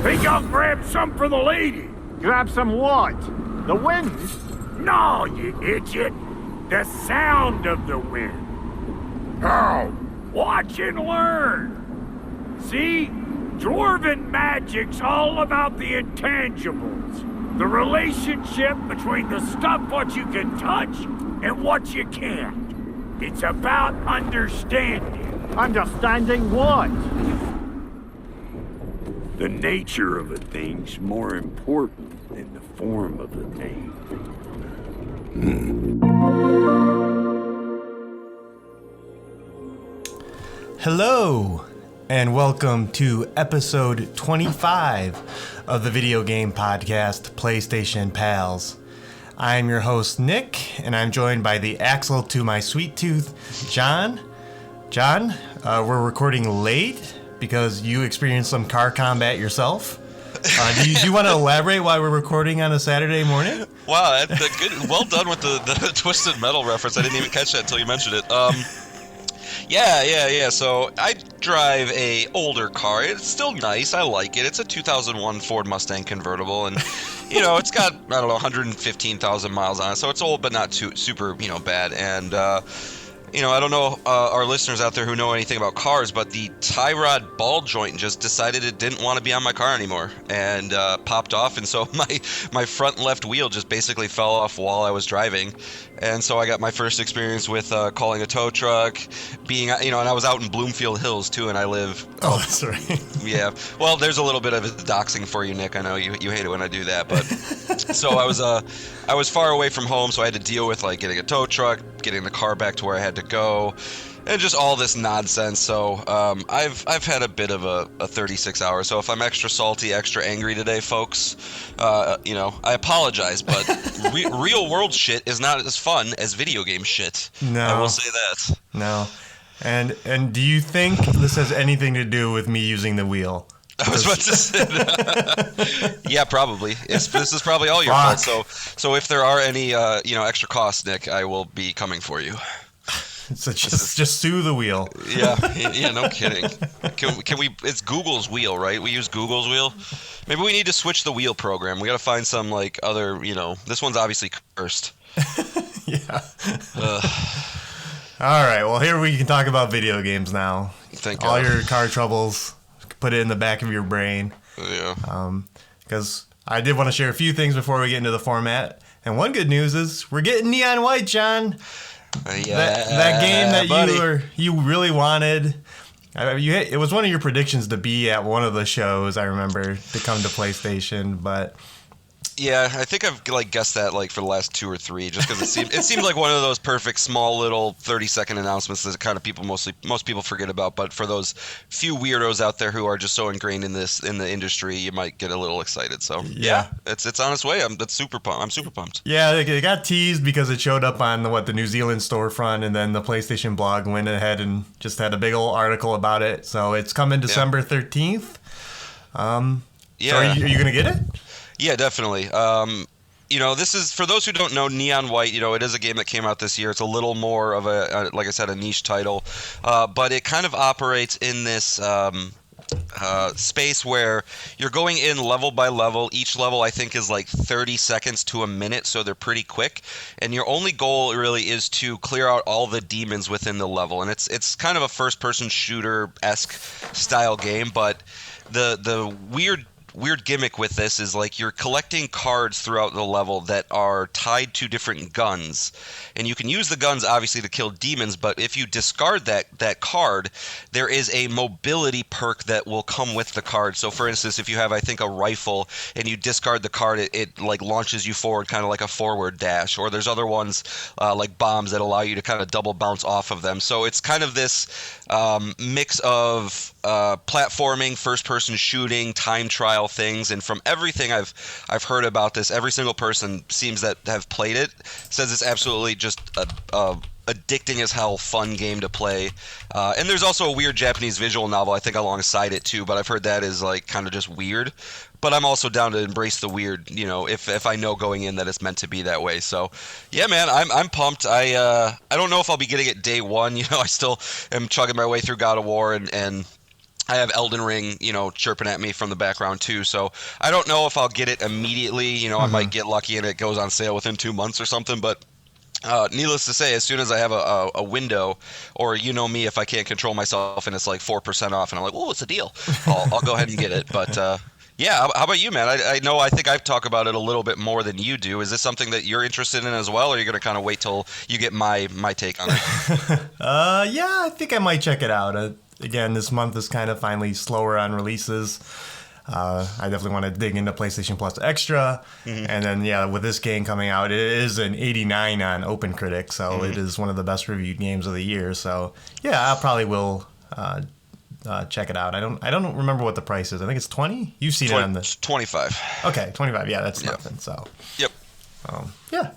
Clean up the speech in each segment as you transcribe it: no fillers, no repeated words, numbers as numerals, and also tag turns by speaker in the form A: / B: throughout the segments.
A: Think I'll grab some for the lady?
B: Grab some what? The wind?
A: No, you idiot. The sound of the wind. How? Watch and learn. See? Dwarven magic's all about the intangibles. The relationship between the stuff what you can touch and what you can't. It's about understanding.
B: Understanding what?
A: The nature of a thing's more important than the form of the thing.
C: Hello, and welcome to episode 25 of the video game podcast, PlayStation Pals. I'm your host, Nick, and I'm joined by the Axel to my sweet tooth, John. John, we're recording late because you experienced some car combat yourself. Do you want to elaborate why we're recording on a Saturday morning?
D: Wow, that's good. Well done with the Twisted Metal reference. I didn't even catch that until you mentioned it. Yeah. So I drive a older car. It's still nice. I like it. It's a 2001 Ford Mustang convertible, and it's got 115,000 miles on it. So it's old, but not too super bad. And I don't know our listeners out there who know anything about cars, but the tie rod ball joint just decided it didn't want to be on my car anymore and popped off. And so my front left wheel just basically fell off while I was driving. And so I got my first experience with calling a tow truck, being, and I was out in Bloomfield Hills too, and I live.
C: Oh, that's right.
D: Yeah. Well, there's a little bit of doxing for you, Nick. I know you hate it when I do that, but so I was far away from home, so I had to deal with like getting a tow truck, getting the car back to where I had to go, and just all this nonsense. So I've had a bit of a 36 hours. So if I'm extra salty, extra angry today, folks, I apologize. But real world shit is not as fun as video game shit.
C: No,
D: I will say that.
C: No, and do you think this has anything to do with me using the wheel?
D: I was about to say, yeah, probably. This is probably all your fault. So if there are any, extra costs, Nick, I will be coming for you.
C: So just sue the wheel.
D: Yeah, no kidding. Can we? It's Google's wheel, right? We use Google's wheel. Maybe we need to switch the wheel program. We got to find some like other. This one's obviously cursed.
C: Yeah. All right. Well, here we can talk about video games now.
D: Thank
C: all
D: God.
C: Your car troubles. Put it in the back of your brain.
D: Yeah.
C: Because I did want to share a few things before we get into the format. And one good news is we're getting Neon White, John. That game that you really wanted. It was one of your predictions to be at one of the shows, I remember, to come to PlayStation, but
D: yeah, I think I've guessed that for the last 2 or 3, just because it seemed like one of those perfect small little 30-second announcements that kind of most people forget about. But for those few weirdos out there who are just so ingrained in the industry, you might get a little excited. So yeah, it's on its way. I'm super pumped.
C: Yeah, it got teased because it showed up on the New Zealand storefront, and then the PlayStation blog went ahead and just had a big old article about it. So it's coming December 13th.
D: Yeah.
C: So are you gonna get it?
D: Yeah, definitely. This is, for those who don't know, Neon White, it is a game that came out this year. It's a little more of like I said, a niche title. But it kind of operates in this space where you're going in level by level. Each level, I think, is like 30 seconds to a minute, so they're pretty quick. And your only goal really is to clear out all the demons within the level. And it's kind of a first-person shooter-esque style game, but the weird gimmick with this is you're collecting cards throughout the level that are tied to different guns, and you can use the guns obviously to kill demons, but if you discard that card, there is a mobility perk that will come with the card. So for instance, if you have, I think, a rifle and you discard the card, it launches you forward, kind of like a forward dash, or there's other ones like bombs that allow you to kind of double bounce off of them. So it's kind of this mix of platforming, first-person shooting, time trial things, and from everything I've heard about this, every single person seems that have played it says it's absolutely just a addicting as hell fun game to play. And there's also a weird Japanese visual novel, I think, alongside it too, but I've heard that is kind of just weird. But I'm also down to embrace the weird, if I know going in that it's meant to be that way. So, yeah, man, I'm pumped. I don't know if I'll be getting it day one. I still am chugging my way through God of War and I have Elden Ring, chirping at me from the background too. So I don't know if I'll get it immediately. I might get lucky and it goes on sale within 2 months or something. But needless to say, as soon as I have a window, or me, if I can't control myself and it's like 4% off, and I'm like, "Oh, it's a deal," I'll go ahead and get it. But yeah, how about you, man? I think I've talked about it a little bit more than you do. Is this something that you're interested in as well, or are you going to kind of wait till you get my take on it?
C: Yeah, I think I might check it out. Again, this month is kind of finally slower on releases. I definitely want to dig into PlayStation Plus Extra. And then, with this game coming out, it is an 89 on OpenCritic, so it is one of the best reviewed games of the year. So, yeah, I probably will check it out. I don't remember what the price is. I think it's 20. You've seen it on the
D: 25.
C: Okay, 25. Yeah, that's nothing. So,
D: yep.
C: Yeah.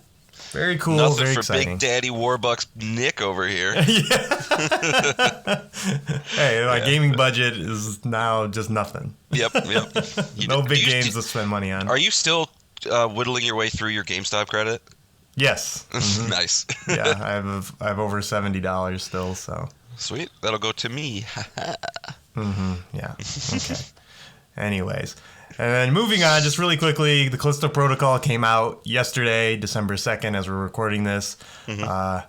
C: Very cool.
D: Nothing
C: very
D: for
C: exciting.
D: Big Daddy Warbucks Nick over here.
C: Hey, my gaming budget is now just nothing.
D: Yep.
C: No big games to spend money on.
D: Are you still whittling your way through your GameStop credit?
C: Yes.
D: Nice.
C: Yeah, I have over $70 still. So
D: sweet. That'll go to me.
C: Yeah. Okay. Anyways. And then moving on, just really quickly, the Callisto Protocol came out yesterday, December 2nd, as we're recording this. It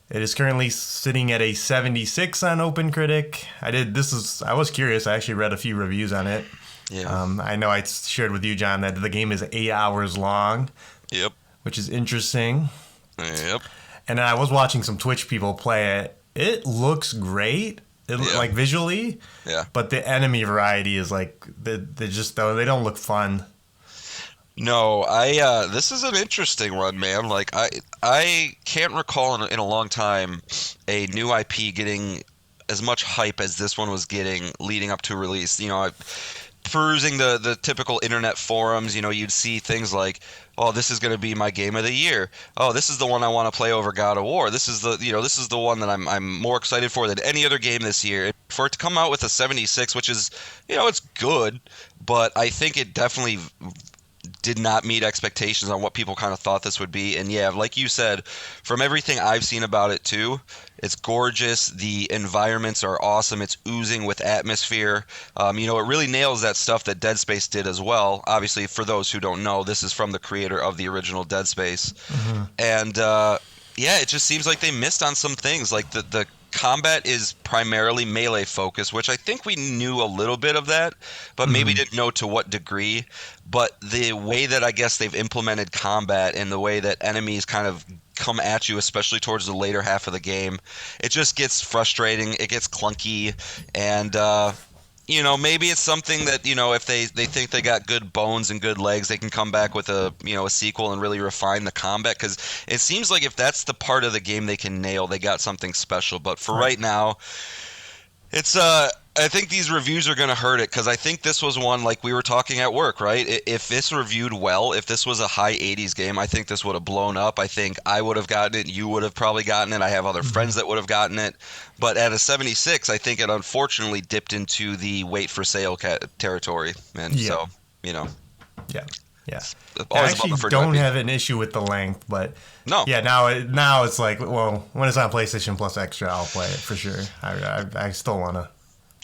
C: is currently sitting at a 76 on OpenCritic. I was curious. I actually read a few reviews on it.
D: Yeah.
C: I know I shared with you, John, that the game is 8 hours long.
D: Yep.
C: Which is interesting.
D: Yep.
C: And then I was watching some Twitch people play it. It looks great. Like visually, but the enemy variety is like they don't look fun.
D: No, this is an interesting one, man. Like I can't recall in a long time a new IP getting as much hype as this one was getting leading up to release. Perusing the typical internet forums, you'd see things like, "Oh, this is going to be my game of the year. Oh, this is the one I want to play over God of War. This is the one that I'm more excited for than any other game this year." For it to come out with a 76, which is, it's good, but I think it definitely did not meet expectations on what people kind of thought this would be. And yeah, like you said, from everything I've seen about it too, it's gorgeous. The environments are awesome. It's oozing with atmosphere. It really nails that stuff that Dead Space did as well. Obviously, for those who don't know, this is from the creator of the original Dead Space. And it just seems like they missed on some things. Like the combat is primarily melee focused, which I think we knew a little bit of that, but maybe didn't know to what degree. But the way that I guess they've implemented combat and the way that enemies kind of come at you, especially towards the later half of the game, it just gets frustrating. It gets clunky. And, maybe it's something that, if they think they got good bones and good legs, they can come back with a sequel and really refine the combat. Because it seems like if that's the part of the game they can nail, they got something special. But for right now, it's I think these reviews are going to hurt it, because I think this was one, like we were talking at work, right? If this reviewed well, if this was a high 80s game, I think this would have blown up. I think I would have gotten it. You would have probably gotten it. I have other friends that would have gotten it. But at a 76, I think it unfortunately dipped into the wait for sale territory. And so,
C: Yeah.
D: I
C: actually don't have an issue with the length, but
D: no.
C: Yeah, now it's like, well, when it's on PlayStation Plus Extra, I'll play it for sure. I still want to.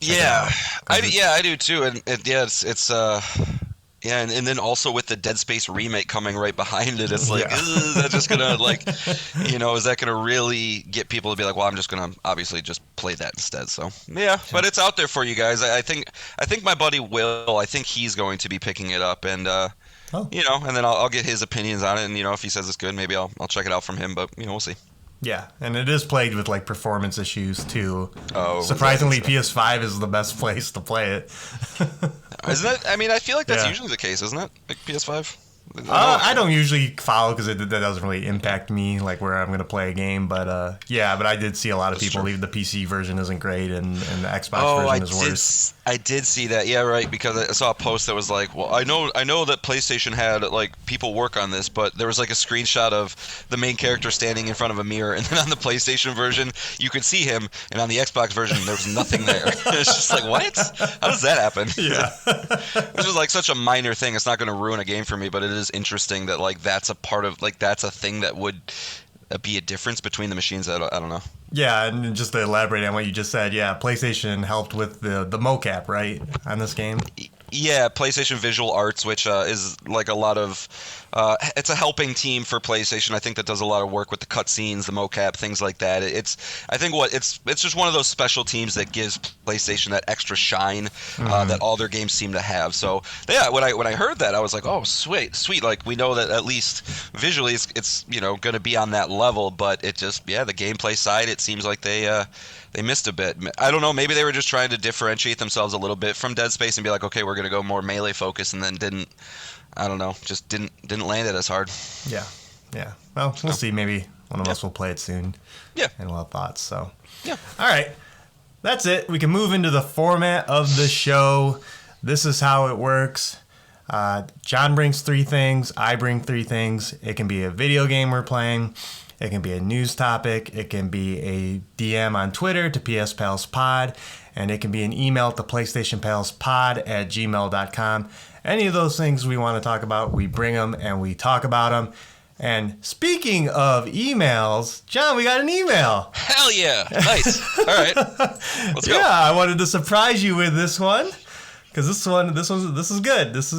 D: Yeah, I do too, and it's and then also with the Dead Space remake coming right behind it, it's like, is that just gonna is that gonna really get people to be like, well, I'm just gonna obviously just play that instead. So yeah, but it's out there for you guys. I think my buddy Will, I think he's going to be picking it up, and and then I'll get his opinions on it, and if he says it's good, maybe I'll check it out from him. But we'll see.
C: Yeah, and it is plagued with like performance issues too.
D: Oh,
C: surprisingly, PS5 is the best place to play it.
D: Isn't it? I mean, I feel like that's usually the case, isn't it? Like PS5.
C: I don't usually follow because that doesn't really impact me, like where I'm going to play a game. But but I did see a lot of people leave the PC version isn't great and the Xbox version is worse.
D: I did see that. Yeah, right. Because I saw a post that was like, well, I know that PlayStation had like people work on this, but there was like a screenshot of the main character standing in front of a mirror, and then on the PlayStation version you could see him, and on the Xbox version there was nothing there. It's just like, what? How does that happen?
C: Yeah.
D: Which is like such a minor thing. It's not going to ruin a game for me, but it is interesting that like that's a part of like that's a thing that would be a difference between the machines. I don't know.
C: Yeah, and just to elaborate on what you just said, yeah, PlayStation helped with the mocap, right, on this game?
D: Yeah, PlayStation Visual Arts, which is like a lot of, it's a helping team for PlayStation. I think that does a lot of work with the cutscenes, the mocap, things like that. I think it's just one of those special teams that gives PlayStation that extra shine that all their games seem to have. So yeah, when I heard that, I was like, oh, sweet. Like we know that at least visually it's going to be on that level, but it just the gameplay side, it seems like they missed a bit. I don't know. Maybe they were just trying to differentiate themselves a little bit from Dead Space and be like, okay, we're going to go more melee focus, and then didn't land it as hard.
C: Yeah. Well, we'll see. Maybe one of us will play it soon.
D: Yeah.
C: And we'll have thoughts. So.
D: Yeah.
C: All right. That's it. We can move into the format of the show. This is how it works. John brings 3 things. I bring 3 things. It can be a video game we're playing. It can be a news topic. It can be a DM on Twitter to PSPalsPod. And it can be an email to PlayStationPalsPod@gmail.com. Any of those things we want to talk about, we bring them and we talk about them. And speaking of emails, John, we got an email.
D: Hell yeah. Nice. All right. Let's go.
C: Yeah, I wanted to surprise you with this one. Because this is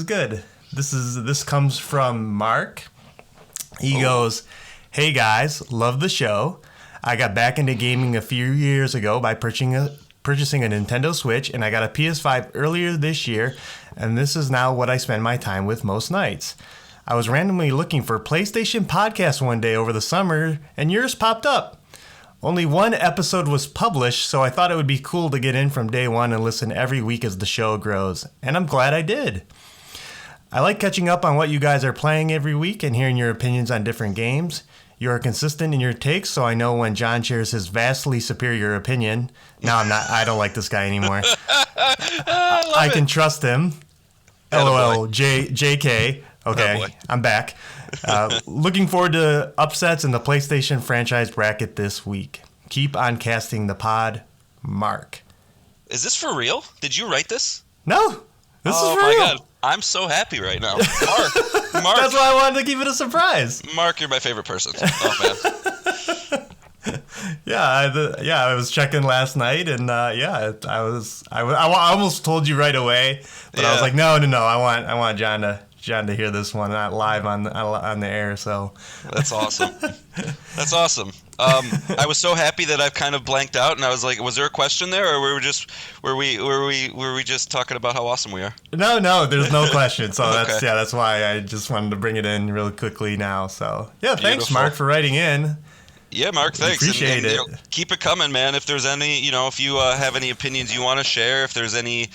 C: good. This comes from Mark. He goes, "Hey guys, love the show. I got back into gaming a few years ago by purchasing a Nintendo Switch, and I got a PS5 earlier this year, and this is now what I spend my time with most nights. I was randomly looking for PlayStation podcasts one day over the summer, and yours popped up. Only one episode was published, so I thought it would be cool to get in from day one and listen every week as the show grows, and I'm glad I did. I like catching up on what you guys are playing every week and hearing your opinions on different games. You are consistent in your takes, so I know when John shares his vastly superior opinion. No, I'm not. I don't like this guy anymore. I can trust him. LOL, JK. Okay, I'm back. Looking forward to upsets in the PlayStation franchise bracket this week. Keep on casting the pod, Mark."
D: Is this for real? Did you write this?
C: No, this is for real.
D: Oh my God. I'm so happy right now. Mark.
C: That's why I wanted to keep it a surprise.
D: Mark, you're my favorite person. Oh, man.
C: I was checking last night, and I almost told you right away, but I was like, no, I want John to hear this one, not live on the air. So
D: that's awesome. That's awesome. I was so happy that I've kind of blanked out, and I was like, was there a question there, or were we just talking about how awesome we are?
C: No, there's no question. So
D: Okay.
C: that's why I just wanted to bring it in really quickly now. So yeah, thanks,
D: Beautiful.
C: Mark, for writing in.
D: Yeah, Mark, thanks.
C: Appreciate it.
D: Keep it coming, man. If there's any, if you have any opinions you want to share, if there's any,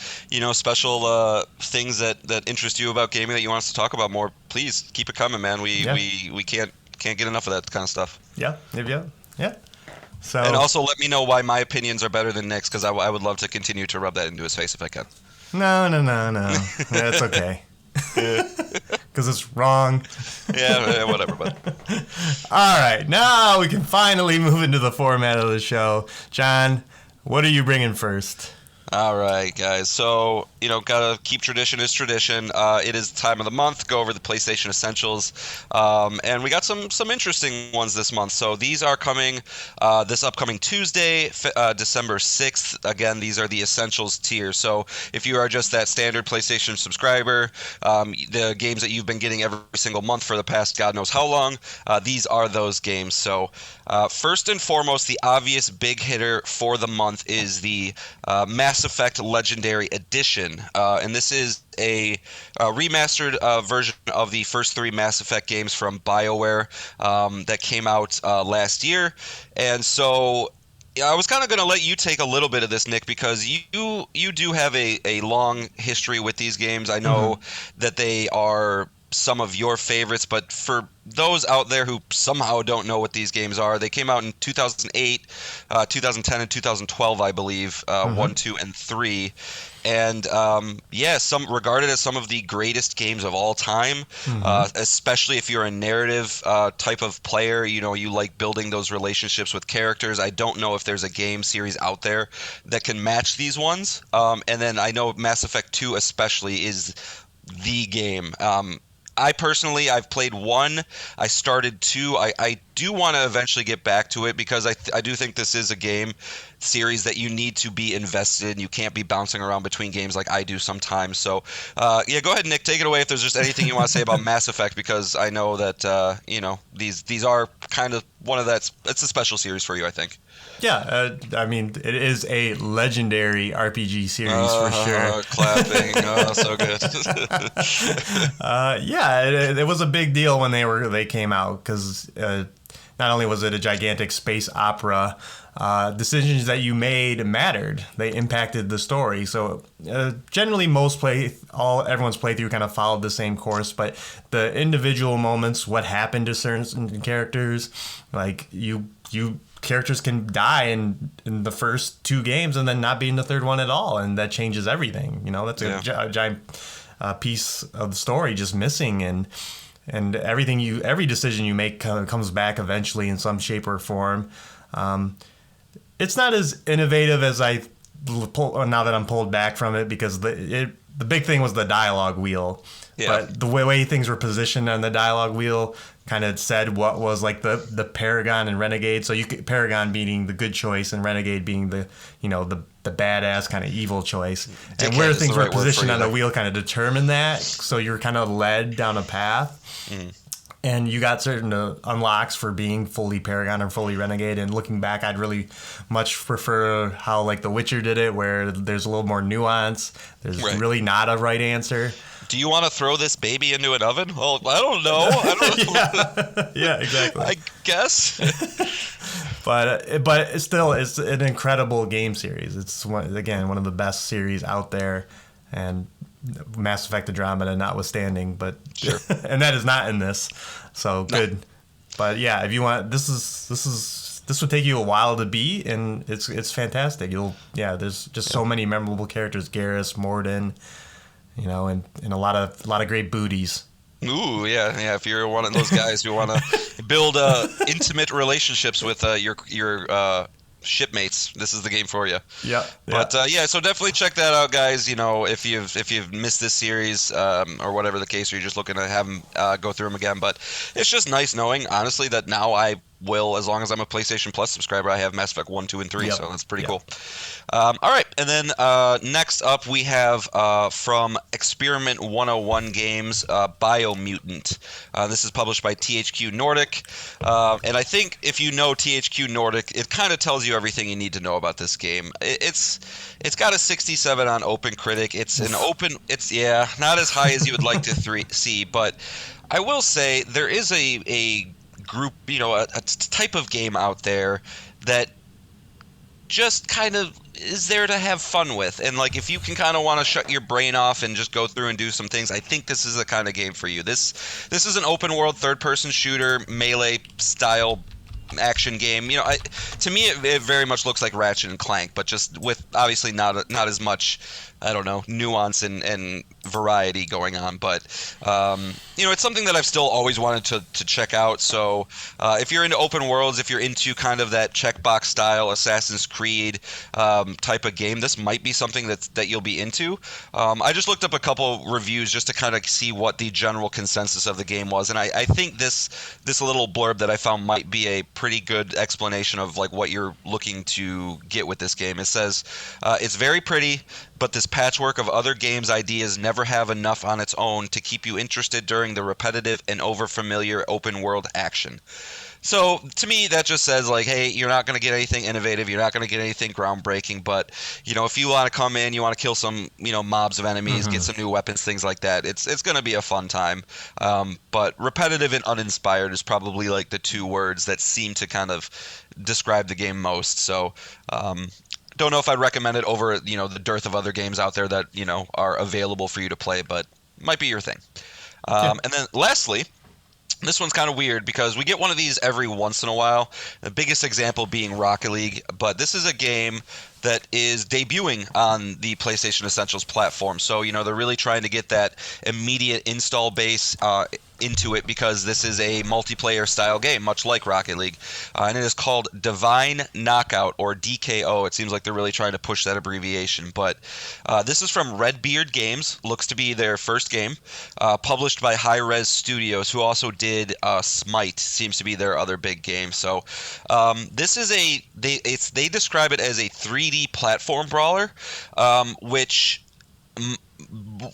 D: special things that interest you about gaming that you want us to talk about more, please keep it coming, man. We can't get enough of that kind of stuff.
C: Yeah. So
D: And also let me know why my opinions are better than Nick's, because I would love to continue to rub that into his face if I can.
C: No. That's okay. Because it's wrong.
D: Yeah, whatever, bud.
C: All right, now we can finally move into the format of the show. John, what are you bringing first?
D: All right, guys. So, gotta keep tradition is tradition. It is the time of the month. Go over the PlayStation Essentials. And we got some interesting ones this month. So these are coming this upcoming Tuesday, December 6th. Again, these are the Essentials tier. So if you are just that standard PlayStation subscriber, the games that you've been getting every single month for the past God knows how long, these are those games. So first and foremost, the obvious big hitter for the month is the Mass Effect Legendary Edition, and this is a remastered version of the first 3 Mass Effect games from BioWare that came out last year. And so I was kind of going to let you take a little bit of this, Nick, because you do have a long history with these games. I know that they are some of your favorites, but for those out there who somehow don't know what these games are, they came out in 2008, 2010, and 2012, I believe, 1, 2, and 3. And some regarded as some of the greatest games of all time, especially if you're a narrative type of player. You like building those relationships with characters. I don't know if there's a game series out there that can match these ones. And then I know Mass Effect 2 especially is the game. I personally, I've played 1. I started 2. I do want to eventually get back to it because I do think this is a game series that you need to be invested in. You can't be bouncing around between games like I do sometimes. So, yeah, go ahead, Nick. Take it away if there's just anything you want to say about Mass Effect, because I know that, these are kind of one of that's it's a special series for you, I think.
C: Yeah, I mean, it is a legendary RPG series for sure.
D: Clapping, so good.
C: It was a big deal when they came out because not only was it a gigantic space opera, decisions that you made mattered. They impacted the story. So generally, everyone's playthrough kind of followed the same course, but the individual moments, what happened to certain characters, like you characters can die in the first 2 games and then not be in the third one at all, and that changes everything. That's a giant piece of the story just missing, and every decision you make kind of comes back eventually in some shape or form. It's not as innovative as now that I'm pulled back from it, because the big thing was the dialogue wheel. Yeah. But the way things were positioned on the dialogue wheel kind of said what was like the Paragon and Renegade. So Paragon being the good choice and Renegade being the badass kind of evil choice. And where things were positioned on the wheel kind of determined that. So you're kind of led down a path. Mm. And you got certain unlocks for being fully Paragon or fully Renegade. And looking back, I'd really much prefer how like The Witcher did it, where there's a little more nuance. There's really not a right answer.
D: Do you want to throw this baby into an oven? Well, I don't know.
C: Yeah, exactly.
D: I guess.
C: But still, it's an incredible game series. It's one of the best series out there, and Mass Effect Andromeda notwithstanding. But sure. And that is not in this, so good. No. But yeah, if you want, this would take you a while to beat, and it's fantastic. There's just so many memorable characters: Garrus, Mordin. And a lot of great booties.
D: Ooh, yeah. If you're one of those guys who want to build intimate relationships with your shipmates, this is the game for you.
C: Yeah.
D: But so definitely check that out, guys. If you've missed this series or whatever the case, or you're just looking to have them go through them again. But it's just nice knowing, honestly, that now I will, as long as I'm a PlayStation Plus subscriber, I have Mass Effect 1, 2, and 3, so that's pretty cool. All right, and then next up we have from Experiment 101 Games, Biomutant. This is published by THQ Nordic, and I think if you know THQ Nordic, it kind of tells you everything you need to know about this game. It's got a 67 on OpenCritic. It's not as high as you would like to see, but I will say there is a group, a type of game out there that just kind of is there to have fun with. And like, if you can kind of want to shut your brain off and just go through and do some things, I think this is the kind of game for you. This is an open world third-person shooter, melee style action game. To me it very much looks like Ratchet and Clank, but just with obviously not as much, I don't know, nuance and variety going on. But it's something that I've still always wanted to check out. So if you're into open worlds, if you're into kind of that checkbox style Assassin's Creed type of game, this might be something that you'll be into. I just looked up a couple reviews just to kind of see what the general consensus of the game was, and I think this little blurb that I found might be a pretty good explanation of like what you're looking to get with this game. It says it's very pretty, but this patchwork of other games' ideas never have enough on its own to keep you interested during the repetitive and overfamiliar open world action. So to me, that just says like, hey, you're not going to get anything innovative, you're not going to get anything groundbreaking, but if you want to come in, you want to kill some mobs of enemies, get some new weapons, things like that, it's going to be a fun time. But repetitive and uninspired is probably like the two words that seem to kind of describe the game most. So don't know if I'd recommend it over the dearth of other games out there that are available for you to play, but might be your thing. And then lastly, this one's kind of weird because we get one of these every once in a while. The biggest example being Rocket League, but this is a game that is debuting on the PlayStation Essentials platform. So, they're really trying to get that immediate install base into it because this is a multiplayer style game, much like Rocket League. And it is called Divine Knockout, or DKO. It seems like they're really trying to push that abbreviation. But this is from Redbeard Games. Looks to be their first game. Published by High Res Studios, who also did Smite. Seems to be their other big game. So this is they describe it as a 3D platform brawler, which,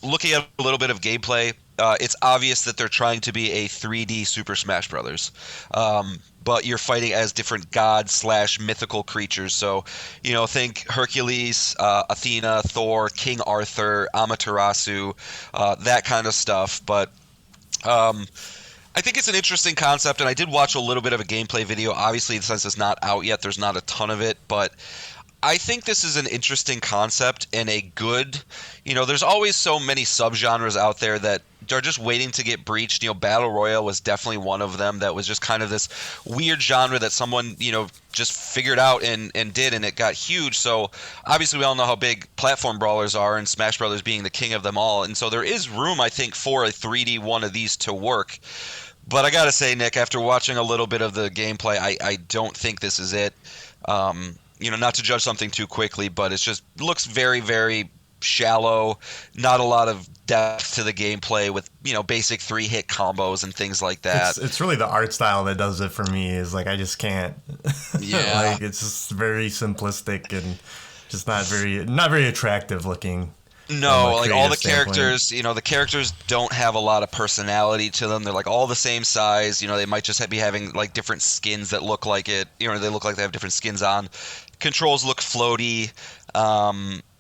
D: looking at a little bit of gameplay, it's obvious that they're trying to be a 3D Super Smash Brothers. But you're fighting as different god/mythical creatures. So, think Hercules, Athena, Thor, King Arthur, Amaterasu, that kind of stuff. But I think it's an interesting concept, and I did watch a little bit of a gameplay video. Obviously, since it's not out yet, there's not a ton of it, but I think this is an interesting concept and a good, there's always so many subgenres out there that are just waiting to get breached. Battle Royale was definitely one of them that was just kind of this weird genre that someone, just figured out and did, and it got huge. So obviously we all know how big platform brawlers are, and Smash Brothers being the king of them all. And so there is room, I think, for a 3D one of these to work. But I got to say, Nick, after watching a little bit of the gameplay, I don't think this is it. Not to judge something too quickly, but it just looks very, very shallow. Not a lot of depth to the gameplay with, basic 3-hit combos and things like that.
C: It's really the art style that does it for me. Is like I just can't.
D: Yeah.
C: It's just very simplistic and just not very attractive looking.
D: No, like all the characters, the characters don't have a lot of personality to them. They're like all the same size. They might just be having like different skins that look like it. They look like they have different skins on. Controls look floaty,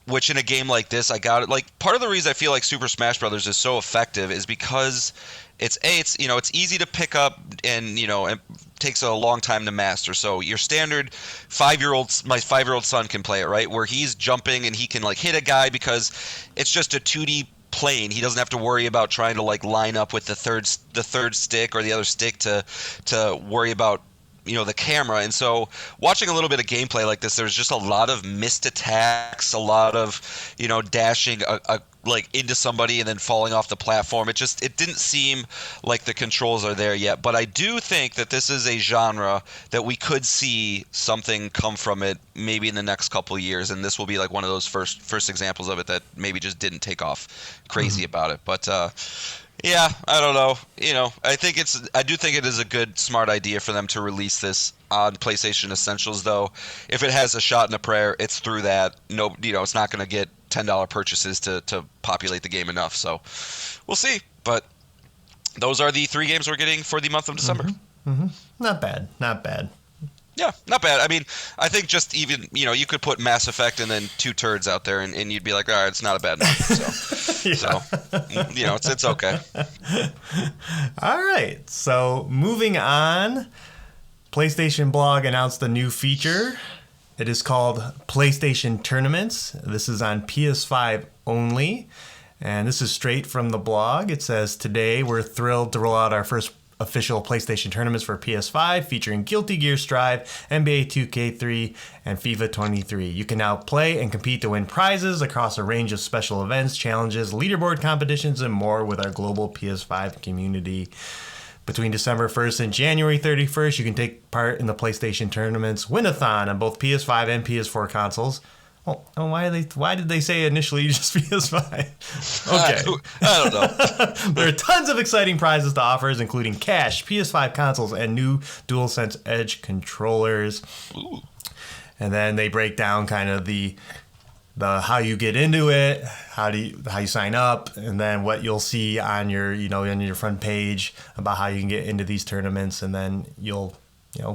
D: which in a game like this, like part of the reason I feel like Super Smash Brothers is so effective is because it's easy to pick up and it takes a long time to master. So your standard my 5-year-old son can play it, right? Where he's jumping and he can like hit a guy because it's just a 2D plane. He doesn't have to worry about trying to like line up with the third stick or the other stick to worry about the camera. And so watching a little bit of gameplay like this, there's just a lot of missed attacks, a lot of dashing like into somebody and then falling off the platform. It didn't seem like the controls are there yet, but I do think that this is a genre that we could see something come from it maybe in the next couple of years, and this will be like one of those first examples of it that maybe just didn't take off crazy about it. But yeah, I don't know. I do think it is a good, smart idea for them to release this on PlayStation Essentials, though. If it has a shot in the prayer, it's through that. No, it's not going to get $10 purchases to populate the game enough. So we'll see. But those are the 3 games we're getting for the month of December.
C: Mm-hmm. Not bad.
D: Yeah, not bad. I mean, I think just even, you could put Mass Effect and then 2 turds out there and you'd be like, all right, it's not a bad month. So,
C: Yeah.
D: It's okay.
C: All right. So moving on, PlayStation Blog announced a new feature. It is called PlayStation Tournaments. This is on PS5 only. And this is straight from the blog. It says, today we're thrilled to roll out our first official PlayStation tournaments for PS5 featuring Guilty Gear Strive, NBA 2K3, and FIFA 23. You can now play and compete to win prizes across a range of special events, challenges, leaderboard competitions, and more with our global PS5 community. Between December 1st and January 31st, you can take part in the PlayStation tournaments Win-a-thon on both PS5 and PS4 consoles. Oh, why did they say initially just PS5? Okay.
D: I don't know.
C: There are tons of exciting prizes to offers, including cash, PS5 consoles, and new DualSense Edge controllers.
D: Ooh.
C: And then they break down kind of the how you get into it, how you sign up, and then what you'll see on your on your front page about how you can get into these tournaments, and then you'll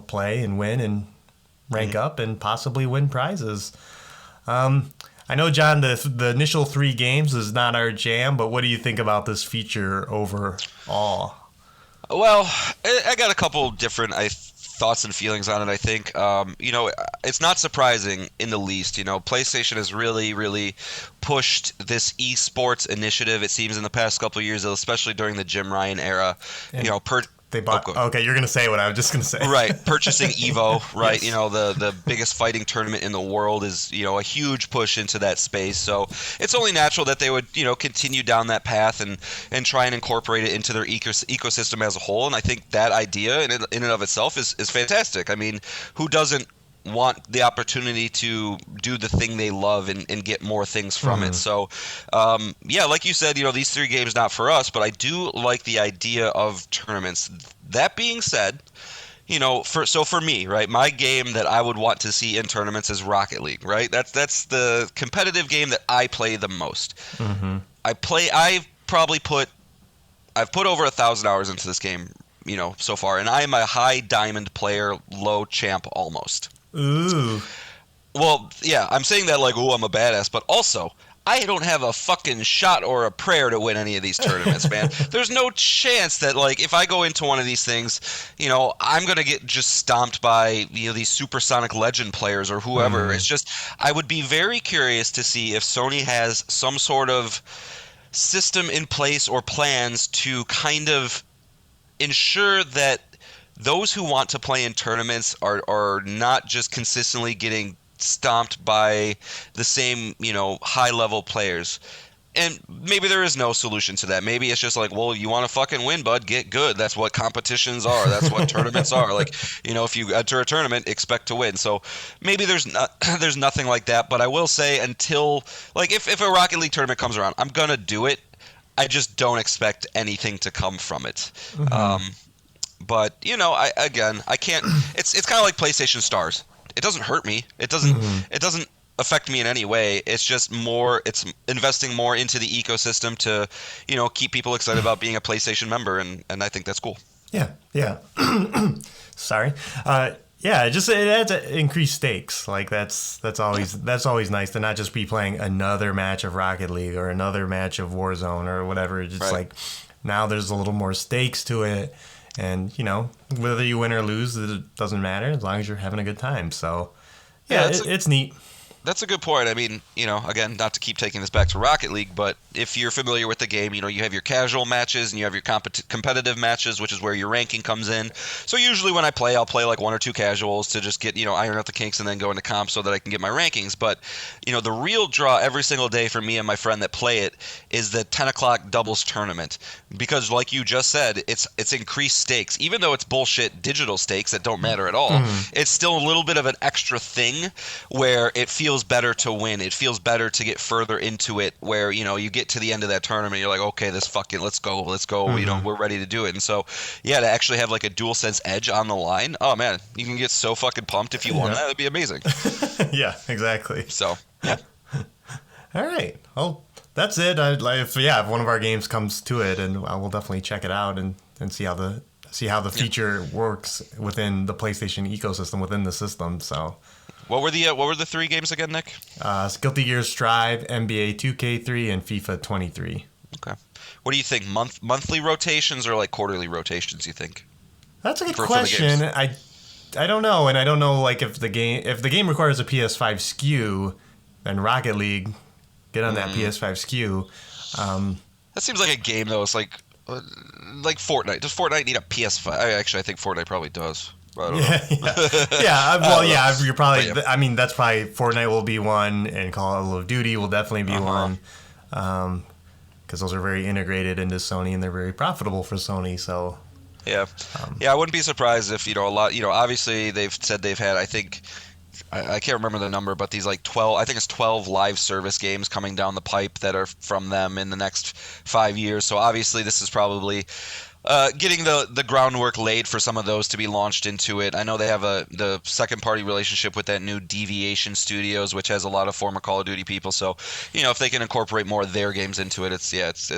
C: play and win and rank up and possibly win prizes. I know, John, the initial 3 games is not our jam, but what do you think about this feature overall?
D: Well, I got a couple different thoughts and feelings on it, I think. It's not surprising in the least. PlayStation has really, really pushed this esports initiative, it seems, in the past couple of years, especially during the Jim Ryan era.
C: They bought. Okay, you're gonna say what I was just gonna say.
D: Right, purchasing Evo, right?
C: Yes.
D: You know, the biggest fighting tournament in the world is, you know, a huge push into that space. So it's only natural that they would, you know, continue down that path and try and incorporate it into their ecosystem as a whole. And I think that idea in and of itself is fantastic. I mean, who doesn't want the opportunity to do the thing they love and get more things from it. So, yeah, like you said, you know, these 3 games not for us, but I do like the idea of tournaments. That being said, you know, for me, right, my game that I would want to see in tournaments is Rocket League, right? That's the competitive game that I play the most. I've put over 1,000 hours into this game, you know, so far, and I am a high diamond player, low champ almost.
C: Ooh.
D: Well, yeah, I'm saying that like, I'm a badass, but also, I don't have a fucking shot or a prayer to win any of these tournaments, man. There's no chance that, like, if I go into one of these things, you know, I'm going to get just stomped by, you know, these supersonic legend players or whoever. It's just, I would be very curious to see if Sony has some sort of system in place or plans to kind of ensure that those who want to play in tournaments are not just consistently getting stomped by the same, you know, high-level players. And maybe there is no solution to that. Maybe it's just like, well, you want to fucking win, bud, get good. That's what competitions are. That's what tournaments are. Like, you know, if you enter a tournament, expect to win. So maybe there's nothing like that. But I will say until, like, if a Rocket League tournament comes around, I'm going to do it. I just don't expect anything to come from it. But, you know, I can't. It's kind of like PlayStation Stars. It doesn't hurt me. It doesn't affect me in any way. It's just more. It's investing more into the ecosystem to, you know, keep people excited about being a PlayStation member, and I think that's cool.
C: Yeah. Sorry. Yeah, it adds increased stakes. Like that's always nice to not just be playing another match of Rocket League or another match of Warzone or whatever. It's just like now there's a little more stakes to it. And, you know, whether you win or lose, it doesn't matter as long as you're having a good time. So, yeah, it's neat.
D: That's a good point. I mean, you know, again, not to keep taking this back to Rocket League, but if you're familiar with the game, you know, you have your casual matches and you have your competitive matches, which is where your ranking comes in. So usually when I play, I'll play like 1 or 2 casuals to just get, you know, iron out the kinks and then go into comp so that I can get my rankings. But, you know, the real draw every single day for me and my friend that play it is the 10 o'clock doubles tournament. Because like you just said, it's increased stakes. Even though it's bullshit digital stakes that don't matter at all, it's still a little bit of an extra thing where it feels better to win. It feels better to get further into it where, you know, you get to the end of that tournament, you're like, okay, let's go, you know, we're ready to do it. And so, yeah, to actually have like a dual sense edge on the line, oh man, you can get so fucking pumped if you won. That'd be amazing.
C: Yeah, exactly.
D: So, yeah.
C: All right. Well, that's it. If one of our games comes to it, and I will definitely check it out and see how the feature works within the PlayStation ecosystem, within the system. So,
D: what were the 3 games again, Nick?
C: Guilty Gear Strive, NBA 2K3, and FIFA 23.
D: Okay. What do you think? Monthly rotations or like quarterly rotations? You think?
C: That's a good question. I don't know, and I don't know like if the game requires a PS5 SKU, then Rocket League, get on that PS5 SKU.
D: That seems like a game though. It's like Fortnite. Does Fortnite need a PS5? I think Fortnite probably does.
C: Yeah. Well, yeah. You're probably. Yeah. I mean, that's probably Fortnite will be one, and Call of Duty will definitely be one, because those are very integrated into Sony and they're very profitable for Sony. So.
D: Yeah. I wouldn't be surprised if, you know, a lot. You know, obviously they've said they've had. I think. I can't remember the number, but these like 12. I think it's 12 live service games coming down the pipe that are from them in the next 5 years. So obviously this is probably. Getting the groundwork laid for some of those to be launched into it. I know they have the second party relationship with that new Deviation Studios, which has a lot of former Call of Duty people. So, you know, if they can incorporate more of their games into it,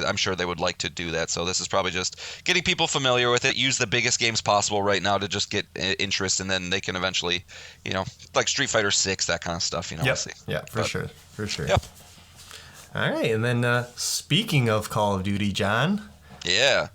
D: I'm sure they would like to do that. So this is probably just getting people familiar with it. Use the biggest games possible right now to just get interest, and then they can eventually, you know, like Street Fighter 6, that kind of stuff. You know,
C: we'll see. Yeah, for sure.
D: Yep.
C: All right, and then speaking of Call of Duty, John.
D: Yeah.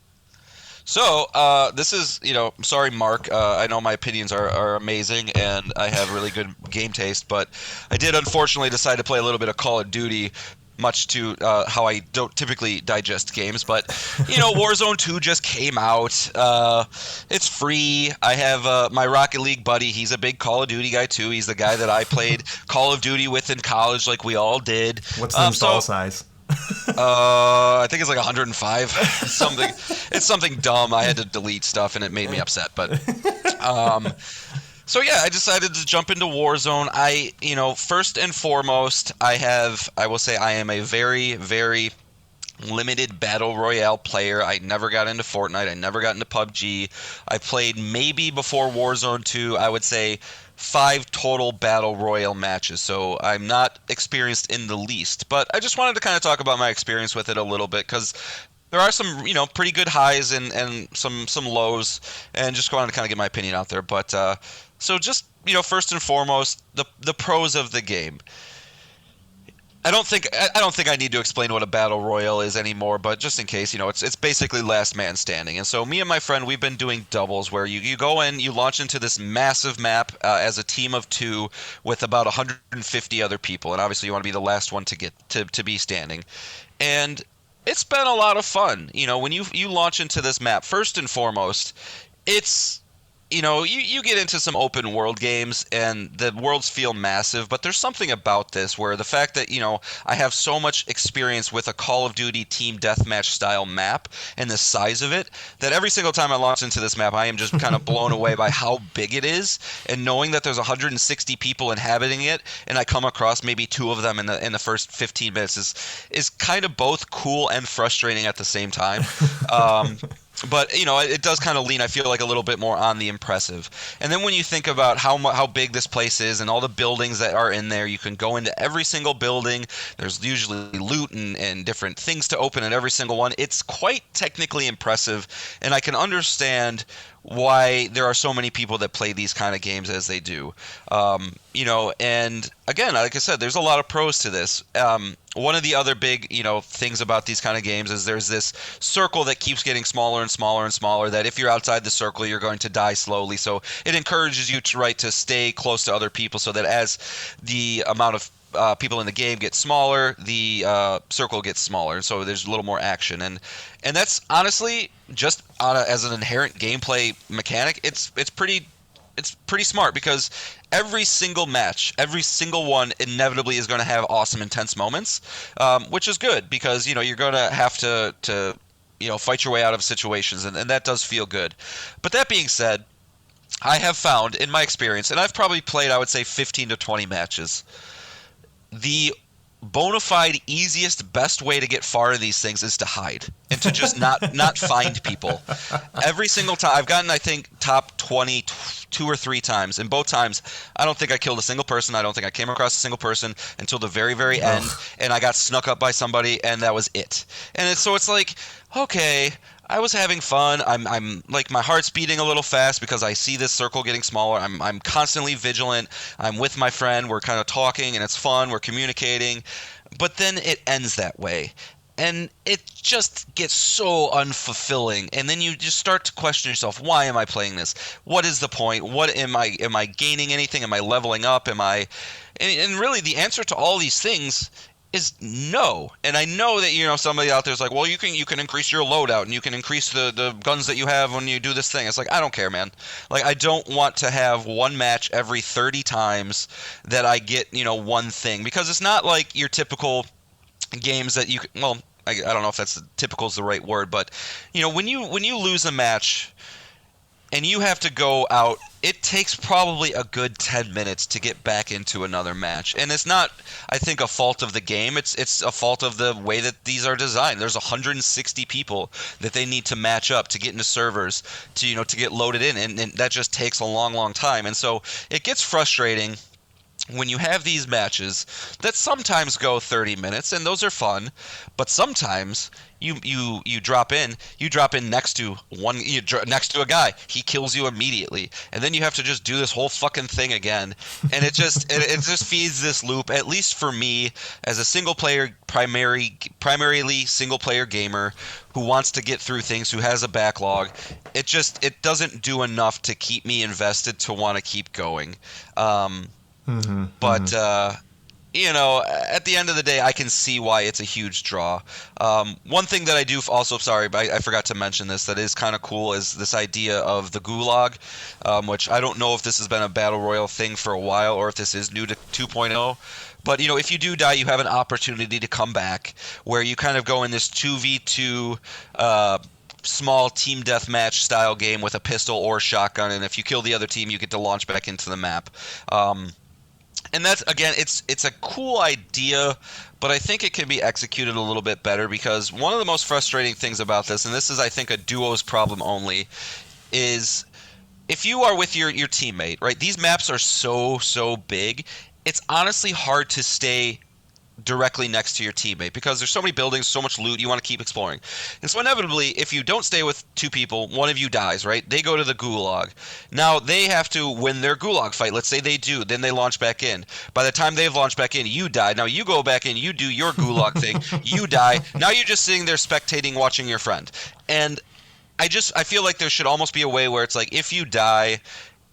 D: So, this is, you know, I'm sorry, Mark. I know my opinions are amazing, and I have really good game taste, but I did unfortunately decide to play a little bit of Call of Duty much to how I don't typically digest games. But, Warzone 2 just came out. It's free. I have my Rocket League buddy. He's a big Call of Duty guy, too. He's the guy that I played Call of Duty with in college like we all did.
C: What's the install size?
D: I think it's like 105. Something. It's something dumb. I had to delete stuff, and it made me upset. But, so yeah, I decided to jump into Warzone. First and foremost, I will say I am a very, very limited battle royale player. I never got into Fortnite. I never got into PUBG. I played maybe before Warzone 2, I would say 5 total battle royale matches. So I'm not experienced in the least. But I just wanted to kind of talk about my experience with it a little bit because there are some, pretty good highs and some lows, and just wanted to kind of get my opinion out there. But so just, first and foremost, the pros of the game. I don't think I need to explain what a battle royale is anymore, but just in case, it's basically last man standing. And so me and my friend, we've been doing doubles where you go in, you launch into this massive map as a team of 2 with about 150 other people, and obviously you want to be the last one to get to be standing. And it's been a lot of fun. When you launch into this map, first and foremost, it's you get into some open world games and the worlds feel massive, but there's something about this where the fact that, I have so much experience with a Call of Duty team deathmatch style map and the size of it, that every single time I launch into this map, I am just kind of blown away by how big it is, and knowing that there's 160 people inhabiting it, and I come across maybe 2 of them in the first 15 minutes is kind of both cool and frustrating at the same time. But, it does kind of lean, I feel like, a little bit more on the impressive. And then when you think about how big this place is and all the buildings that are in there, you can go into every single building. There's usually loot and different things to open at every single one. It's quite technically impressive, and I can understand why there are so many people that play these kind of games as they do. And again, like I said, there's a lot of pros to this. One of the other big, things about these kind of games is there's this circle that keeps getting smaller and smaller and smaller, that if you're outside the circle, you're going to die slowly. So it encourages you to stay close to other people, so that as the amount of people in the game get smaller, the circle gets smaller, and so there's a little more action. And that's honestly just as an inherent gameplay mechanic, it's pretty smart, because every single match, every single one inevitably is going to have awesome, intense moments, which is good, because you're going to have to fight your way out of situations, and that does feel good. But that being said, I have found in my experience, and I've probably played, I would say, 15 to 20 matches, the bona fide easiest, best way to get far in these things is to hide and to just not find people. Every single time I've gotten, I think, top 20 2 or 3 times, and both times I don't think I killed a single person. I don't think I came across a single person until the very, very end, and I got snuck up by somebody, and that was it. And it's like, okay, I was having fun. I'm like, my heart's beating a little fast because I see this circle getting smaller. I'm constantly vigilant. I'm with my friend. We're kind of talking, and it's fun. We're communicating. But then it ends that way. And it just gets so unfulfilling. And then you just start to question yourself, why am I playing this? What is the point? What am I gaining anything? Am I leveling up? And really the answer to all these things is no. And I know that, somebody out there is like, well, you can increase your loadout, and you can increase the guns that you have when you do this thing. It's like, I don't care, man. Like, I don't want to have one match every 30 times that I get, one thing, because it's not like your typical games that you, well, I don't know if that's typical is the right word, but when you lose a match and you have to go out, it takes probably a good 10 minutes to get back into another match. And it's not, I think, a fault of the game. It's a fault of the way that these are designed. There's 160 people that they need to match up to get into servers to get loaded in, and that just takes a long, long time. And so it gets frustrating when you have these matches that sometimes go 30 minutes, and those are fun, but sometimes you drop in next to a guy, he kills you immediately, and then you have to just do this whole fucking thing again, and it just feeds this loop. At least for me, as a single player, primarily single player gamer who wants to get through things, who has a backlog, it doesn't do enough to keep me invested to want to keep going. But at the end of the day, I can see why it's a huge draw. One thing that I do also, sorry, but I forgot to mention this, that is kind of cool, is this idea of the gulag, which I don't know if this has been a battle royale thing for a while or if this is new to 2.0. But, if you do die, you have an opportunity to come back where you kind of go in this 2v2 small team deathmatch style game with a pistol or shotgun, and if you kill the other team, you get to launch back into the map. And that's, again, it's a cool idea, but I think it can be executed a little bit better, because one of the most frustrating things about this, and this is, I think, a duos problem only, is if you are with your teammate, right? These maps are so big, it's honestly hard to stay directly next to your teammate because there's so many buildings, so much loot, you want to keep exploring. And so inevitably, if you don't stay with two people, one of you dies, right? They go to the gulag. Now they have to win their gulag fight. Let's say they do, then they launch back in. By the time they've launched back in, you die. Now you go back in, you do your gulag thing, you die. Now you're just sitting there spectating, watching your friend. And I feel like there should almost be a way where it's like, if you die,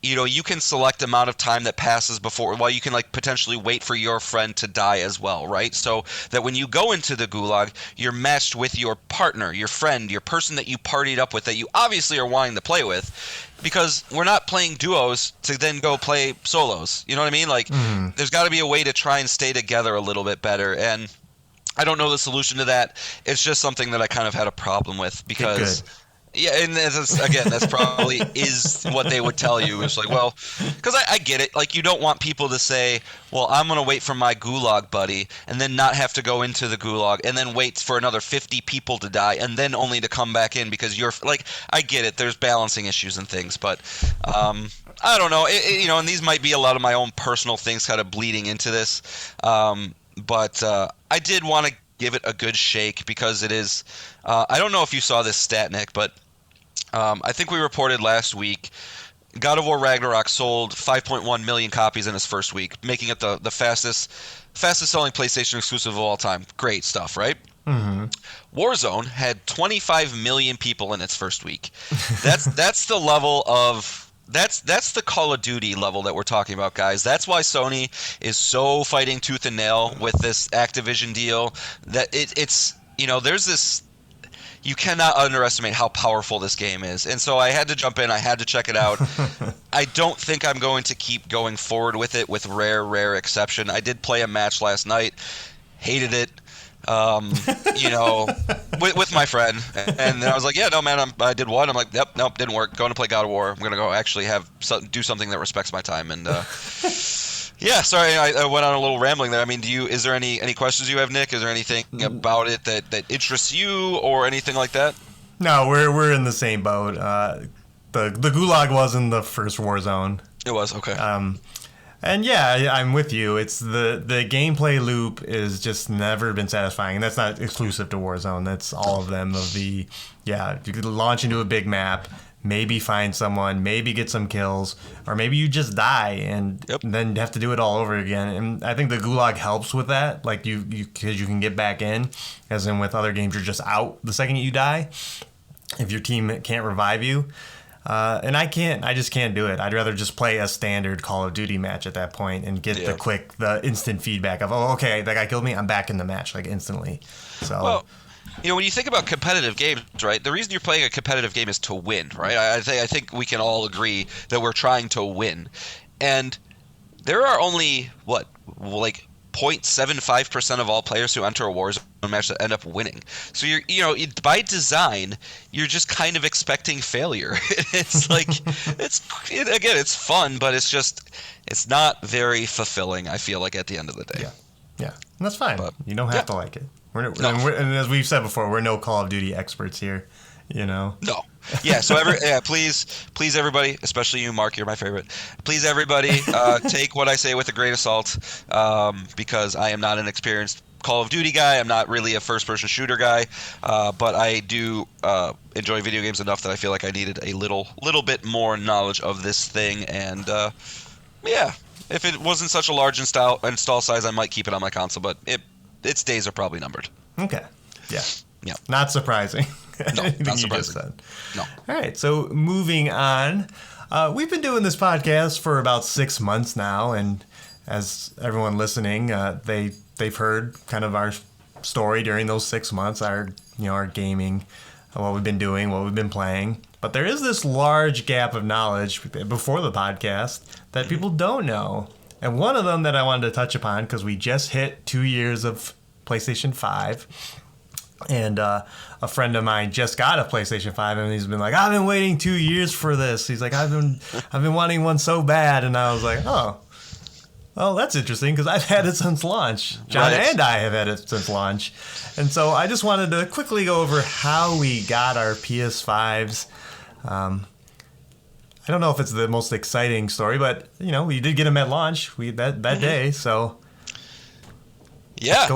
D: you can select amount of time that passes before, while you can potentially wait for your friend to die as well, right? So that when you go into the gulag, you're matched with your partner, your friend, your person that you partied up with, that you obviously are wanting to play with, because we're not playing duos to then go play solos. You know what I mean? There's got to be a way to try and stay together a little bit better, and I don't know the solution to that. It's just something that I kind of had a problem with, because yeah, and that's probably is what they would tell you. It's like, well, because I get it. You don't want people to say, well, I'm going to wait for my gulag buddy and then not have to go into the gulag and then wait for another 50 people to die and then only to come back in because you're I get it. There's balancing issues and things, but I don't know. And these might be a lot of my own personal things kind of bleeding into this. But I did want to give it a good shake because it is, I don't know if you saw this stat, Nick, but I think we reported last week God of War Ragnarok sold 5.1 million copies in its first week, making it the fastest selling PlayStation exclusive of all time. Great stuff, right? Mm-hmm. Warzone had 25 million people in its first week. That's the level of that's the Call of Duty level that we're talking about, guys. That's why Sony is so fighting tooth and nail with this Activision deal. That it's there's this. You cannot underestimate how powerful this game is. And so I had to jump in. I had to check it out. I don't think I'm going to keep going forward with it, with rare exception. I did play a match last night. Hated it. With my friend. And then I was like, yeah, no, man, I did one. I'm like, yep, nope, didn't work. Going to play God of War. I'm going to go actually do something that respects my time. And yeah, sorry, I went on a little rambling there. I mean, is there any questions you have, Nick? Is there anything about it that interests you or anything like that?
C: No, we're in the same boat. The Gulag was in the first Warzone.
D: It was, okay.
C: And yeah, I'm with you. It's the gameplay loop is just never been satisfying. And that's not exclusive to Warzone. That's all of them. You could launch into a big map, maybe find someone, maybe get some kills, or maybe you just die and then have to do it all over again. And I think the Gulag helps with that, because you can get back in, as in with other games you're just out the second you die if your team can't revive you. And I just can't do it. I'd rather just play a standard Call of Duty match at that point and get the instant feedback of, oh, okay, that guy killed me, I'm back in the match instantly. So. Well,
D: when you think about competitive games, right, the reason you're playing a competitive game is to win, right? I think we can all agree that we're trying to win. And there are only, 0.75% of all players who enter a Warzone match that end up winning. So by design, you're just kind of expecting failure. It's it's fun, but it's not very fulfilling, I feel like, at the end of the day.
C: Yeah. And that's fine. But, you don't have to like it. And as we've said before, we're no Call of Duty experts here, No.
D: Yeah. So please, everybody, especially you, Mark, you're my favorite. Please, everybody, take what I say with a grain of salt, because I am not an experienced Call of Duty guy. I'm not really a first-person shooter guy, but I do enjoy video games enough that I feel like I needed a little bit more knowledge of this thing. And if it wasn't such a large install size, I might keep it on my console, but its days are probably numbered.
C: Okay. Yeah. Not surprising.
D: No, not surprising. You just said. No.
C: All right. So moving on, we've been doing this podcast for about 6 months now, and as everyone listening, they've heard kind of our story during those 6 months, our gaming, what we've been doing, what we've been playing. But there is this large gap of knowledge before the podcast that people don't know. And one of them that I wanted to touch upon, because we just hit 2 years of PlayStation 5, and a friend of mine just got a PlayStation 5, and he's been like, I've been waiting 2 years for this. He's like, I've been wanting one so bad. And I was like, oh, well, that's interesting, because I've had it since launch. John and I have had it since launch. And so I just wanted to quickly go over how we got our PS5s. I don't know if it's the most exciting story, but we did get them at launch that day. So
D: yeah,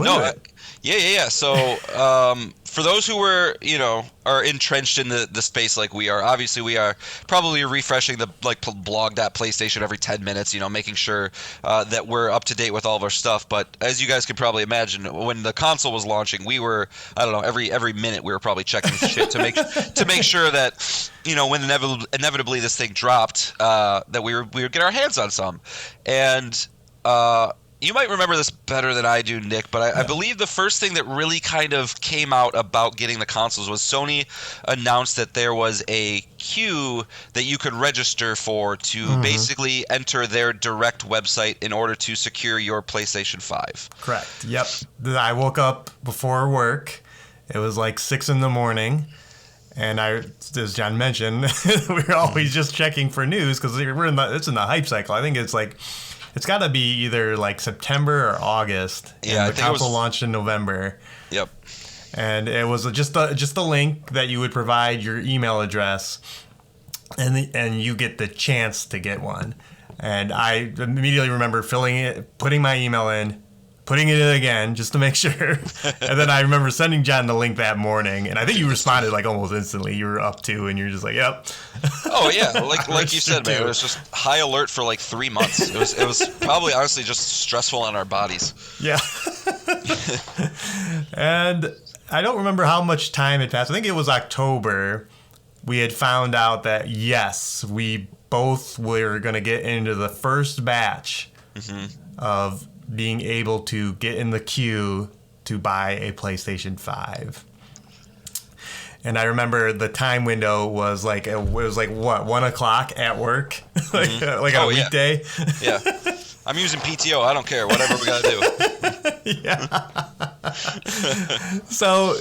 D: So for those who are entrenched in the space like we are, obviously we are probably refreshing the blog.playstation every 10 minutes, making sure that we're up to date with all of our stuff. But as you guys could probably imagine, when the console was launching, we were, I don't know, every minute we were probably checking shit to make sure that, when inevitably this thing dropped, that we would get our hands on some. And you might remember this better than I do, Nick, but I believe the first thing that really kind of came out about getting the consoles was Sony announced that there was a queue that you could register for to basically enter their direct website in order to secure your PlayStation 5.
C: Correct. Yep. I woke up before work. It was like 6 a.m. And as John mentioned, we were always just checking for news because it's in the hype cycle. I think it's got to be either like September or August.
D: Yeah,
C: and the console launched in November.
D: Yep.
C: And it was just a link that you would provide your email address, and you get the chance to get one. And I immediately remember filling it, putting my email in, putting it in again just to make sure. And then I remember sending John the link that morning, and I think you responded like almost instantly. You were up to, and you're just like, "Yep."
D: Oh yeah, like you said, man, it was just high alert for like 3 months. It was probably honestly just stressful on our bodies.
C: Yeah. And I don't remember how much time had passed. I think it was October. We had found out that yes, we both were going to get into the first batch of being able to get in the queue to buy a PlayStation 5. And I remember the time window was like, it was like what, 1 o'clock at work? like on a weekday?
D: Yeah. I'm using PTO. I don't care. Whatever we got to do.
C: Yeah. So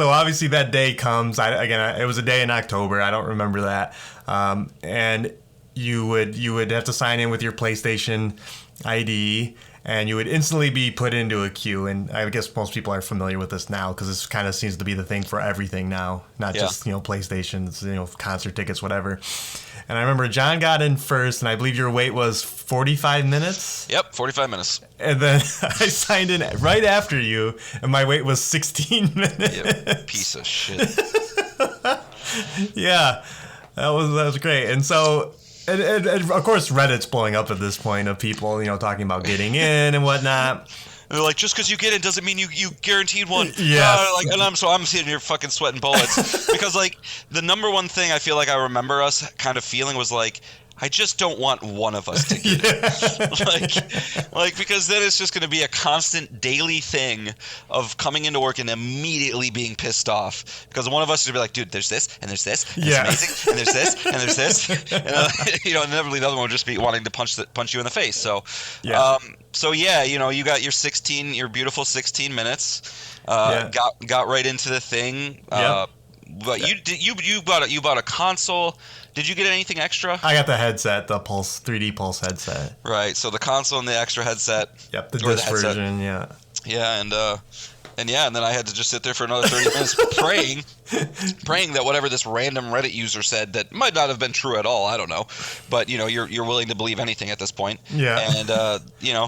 C: obviously that day comes. It was a day in October. I don't remember that. And you would have to sign in with your PlayStation ID, and you would instantly be put into a queue. And I guess most people are familiar with this now because this kind of seems to be the thing for everything now, not just PlayStations, concert tickets, whatever. And I remember John got in first, and I believe your wait was 45 minutes.
D: Yep, 45 minutes.
C: And then I signed in right after you, and my wait was 16 minutes.
D: Yep, piece of shit.
C: Yeah, that was great. And so. And of course, Reddit's blowing up at this point of people, talking about getting in and whatnot.
D: And they're like, just because you get in doesn't mean you guaranteed one.
C: Yeah.
D: And I'm sitting here fucking sweating bullets because the number one thing I feel like I remember us kind of feeling was like, I just don't want one of us to get it. Because then it's just going to be a constant daily thing of coming into work and immediately being pissed off because one of us is going to be like, dude, there's this and there's this and it's amazing and there's this and there's this. And inevitably the other one will just be wanting to punch you in the face. So, you got your beautiful 16 minutes, got right into the thing. But you bought a console. Did you get anything extra?
C: I got the headset, the 3D Pulse headset.
D: Right, so the console and the extra headset.
C: Yep, the disc version, yeah.
D: Yeah, and then I had to just sit there for another 30 minutes praying that whatever this random Reddit user said that might not have been true at all. I don't know, but you're willing to believe anything at this point.
C: Yeah,
D: and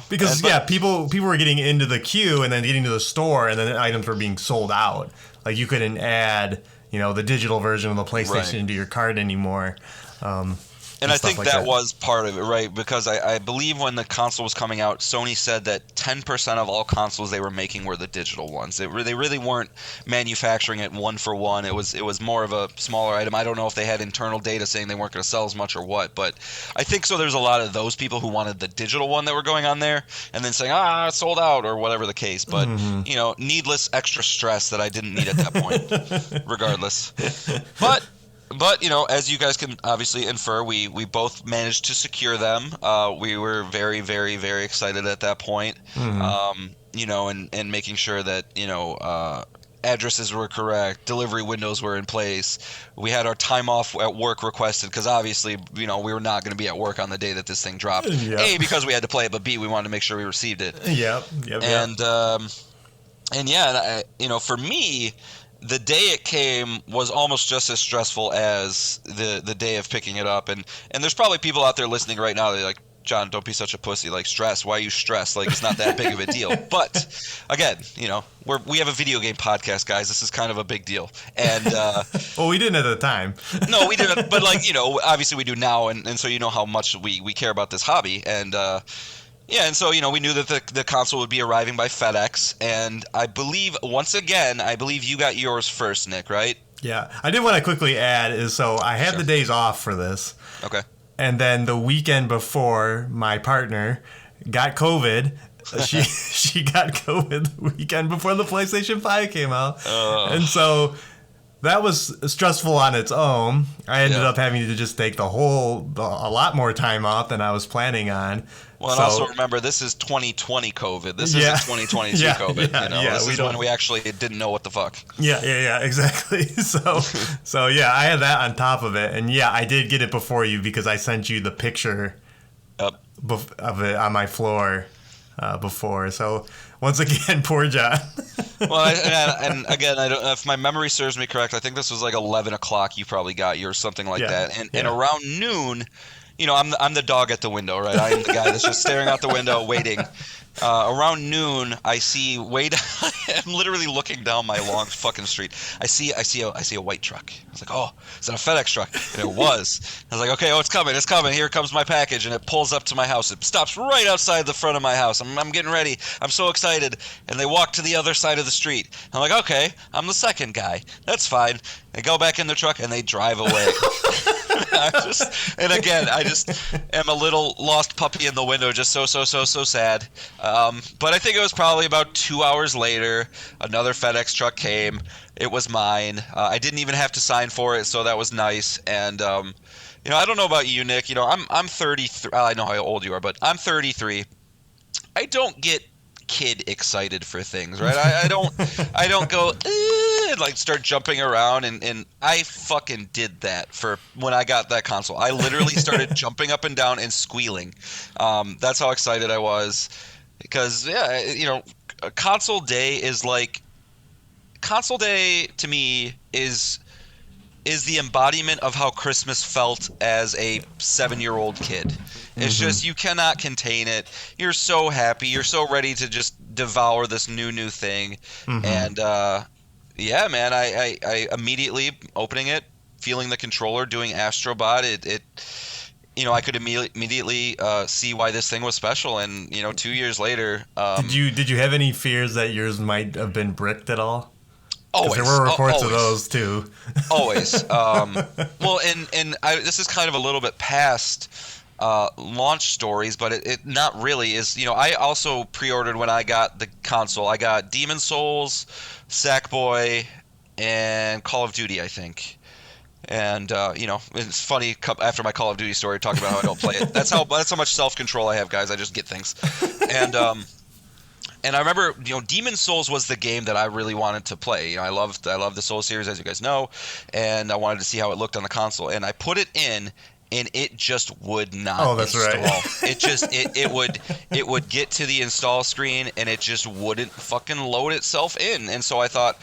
C: because people were getting into the queue and then getting to the store, and then items were being sold out. Like you couldn't add the digital version of the PlayStation into your cart anymore.
D: And And I
C: stuff
D: think
C: like
D: that was part of it, right? Because I believe when the console was coming out, Sony said that 10% of all consoles they were making were the digital ones. They really weren't manufacturing it one for one. It was more of a smaller item. I don't know if they had internal data saying they weren't going to sell as much or what, but I think so. There's a lot of those people who wanted the digital one that were going on there, and then saying, it's sold out or whatever the case. But needless extra stress that I didn't need at that point, regardless. But as you guys can obviously infer, we both managed to secure them. We were very, very, very excited at that point. And making sure that addresses were correct, delivery windows were in place. We had our time off at work requested because obviously we were not going to be at work on the day that this thing dropped. Yep. A, because we had to play it, but B, we wanted to make sure we received it.
C: Yep.
D: For me, the day it came was almost just as stressful as the day of picking it up. And there's probably people out there listening right now that are like, John, don't be such a pussy. Like, stress. Why are you stressed? Like, it's not that big of a deal. But again, we have a video game podcast, guys. This is kind of a big deal. And
C: well, we didn't at the time.
D: No, we didn't. But obviously we do now. And so how much we care about this hobby. And and so we knew that the console would be arriving by FedEx, and I believe you got yours first, Nick, right?
C: Yeah, I did want to quickly add is I had the days off for this.
D: Okay.
C: And then the weekend before, my partner got COVID. She got COVID the weekend before the PlayStation 5 came out, and so that was stressful on its own. I ended up having to just take a lot more time off than I was planning on.
D: Well, and also remember, this is 2020 COVID. This isn't 2022 COVID. This is when we actually didn't know what the fuck.
C: Yeah, exactly. So I had that on top of it. And I did get it before you because I sent you the picture of it on my floor before. So once again, poor John.
D: Well, and again, I don't, if my memory serves me correct, I think this was like 11 o'clock you probably got yours, something like that. And around noon... I'm the dog at the window, right? I am the guy that's just staring out the window, waiting. Around noon, I see I'm literally looking down my long fucking street. I see a white truck. I was like, oh, is that a FedEx truck? And it was. I was like, okay, it's coming. Here comes my package, and it pulls up to my house. It stops right outside the front of my house. I'm getting ready. I'm so excited. And they walk to the other side of the street. I'm like, okay, I'm the second guy. That's fine. They go back in their truck and they drive away. I just am a little lost puppy in the window, just so sad. But I think it was probably about 2 hours later, another FedEx truck came. It was mine. I didn't even have to sign for it, so that was nice. And I don't know about you, Nick. I'm 33. I know how old you are, but I'm 33. I don't get kid excited for things, right? I don't go and like start jumping around, and I fucking did that for when I got that console. I literally started jumping up and down and squealing. That's how excited I was, because a console day to me is the embodiment of how Christmas felt as a 7-year-old kid. It's just, you cannot contain it. You're so happy. You're so ready to just devour this new thing. And man, I immediately opening it, feeling the controller, doing Astrobot. I could immediately see why this thing was special. And 2 years later,
C: did you have any fears that yours might have been bricked at all?
D: Always.
C: There were reports of those too.
D: Always. Well, and this is kind of a little bit past launch stories, but it not really is. I also pre-ordered when I got the console. I got Demon Souls, Sackboy, and Call of Duty, I think. And it's funny after my Call of Duty story, talking about how I don't play it. That's how much self-control I have, guys. I just get things. And I remember, Demon Souls was the game that I really wanted to play. I love the Souls series, as you guys know, and I wanted to see how it looked on the console. And I put it in, and it just would not install. Right. It would get to the install screen, and it just wouldn't fucking load itself in. And so I thought,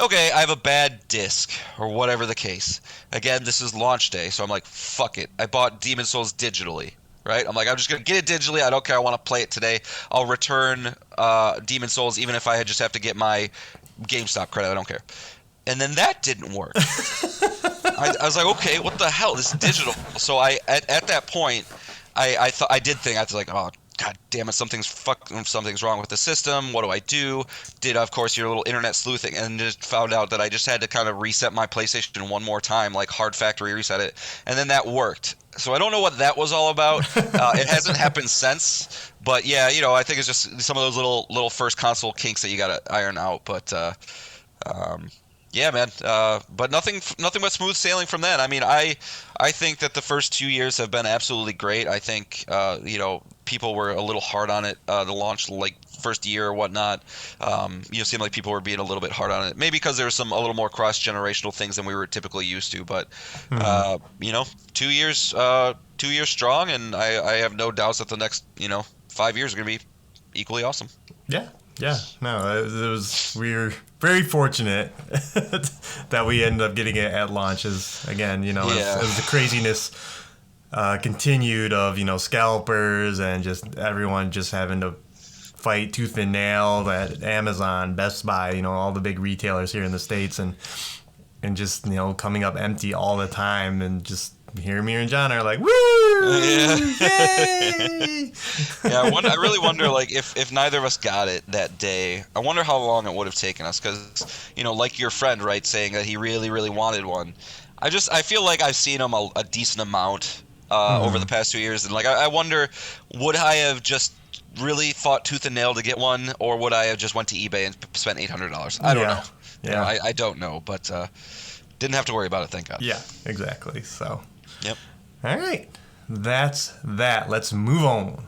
D: okay, I have a bad disc, or whatever the case. Again, this is launch day, so I'm like, fuck it. I bought Demon Souls digitally. Right? I'm like, I'm just going to get it digitally. I don't care. I want to play it today. I'll return Demon Souls even if I just have to get my GameStop credit. I don't care. And then that didn't work. I was like, okay, what the hell? This is digital. So at that point, I thought I was like, oh god damn it, something's wrong with the system. What do I do? Did of course your little internet sleuthing and just found out that I just had to kind of reset my PlayStation one more time, like hard factory reset it, and then that worked. So I don't know what that was all about. It hasn't happened since, but yeah, I think it's just some of those little first console kinks that you gotta iron out. But yeah, man. But nothing but smooth sailing from then. I mean, I think that the first 2 years have been absolutely great. I think people were a little hard on it the launch, like first year or whatnot. Seemed like people were being a little bit hard on it, maybe because there was a little more cross generational things than we were typically used to. But 2 years, 2 years strong, and I have no doubts that the next 5 years are going to be equally awesome.
C: Yeah. No, we were very fortunate that we ended up getting it at launch. As again, as the craziness continued of scalpers and just everyone just having to fight tooth and nail at Amazon, Best Buy, all the big retailers here in the States, and just coming up empty all the time, and just here me and John are like, woo!
D: Yeah.
C: Yay!
D: Yeah, I really wonder, like, if neither of us got it that day, I wonder how long it would have taken us, because, like your friend, right, saying that he really, really wanted one. I feel like I've seen him a decent amount over the past 2 years, and, like, I wonder, would I have just really fought tooth and nail to get one, or would I have just went to eBay and spent $800? I don't know.
C: Yeah.
D: I don't know, but didn't have to worry about it, thank God.
C: Yeah, exactly. So.
D: Yep.
C: All right. That's that. Let's move on.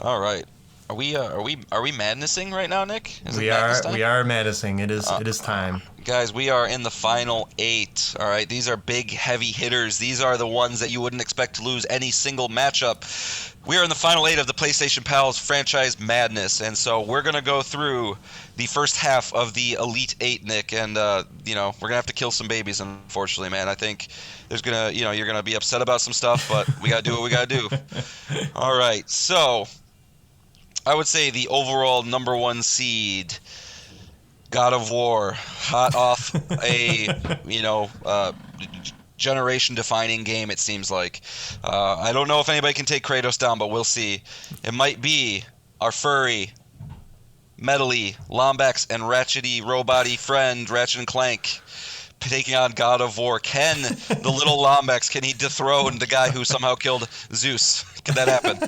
D: All right. Are we madnessing right now, Nick?
C: We are madnessing. It is time.
D: Guys, we are in the final 8. All right. These are big, heavy hitters. These are the ones that you wouldn't expect to lose any single matchup. We are in the final 8 of the PlayStation Pals franchise madness, and so we're gonna go through the first half of the Elite 8, Nick, and we're gonna have to kill some babies, unfortunately, man. I think there's gonna, you're gonna be upset about some stuff, but we gotta do what we gotta do. All right, so I would say the overall number 1 seed, God of War, hot off a generation-defining game, it seems like. I don't know if anybody can take Kratos down, but we'll see. It might be our furry, metally, Lombax, and ratchety, robot-y friend, Ratchet and Clank, taking on God of War. Can the little Lombax, can he dethrone the guy who somehow killed Zeus? Can that happen?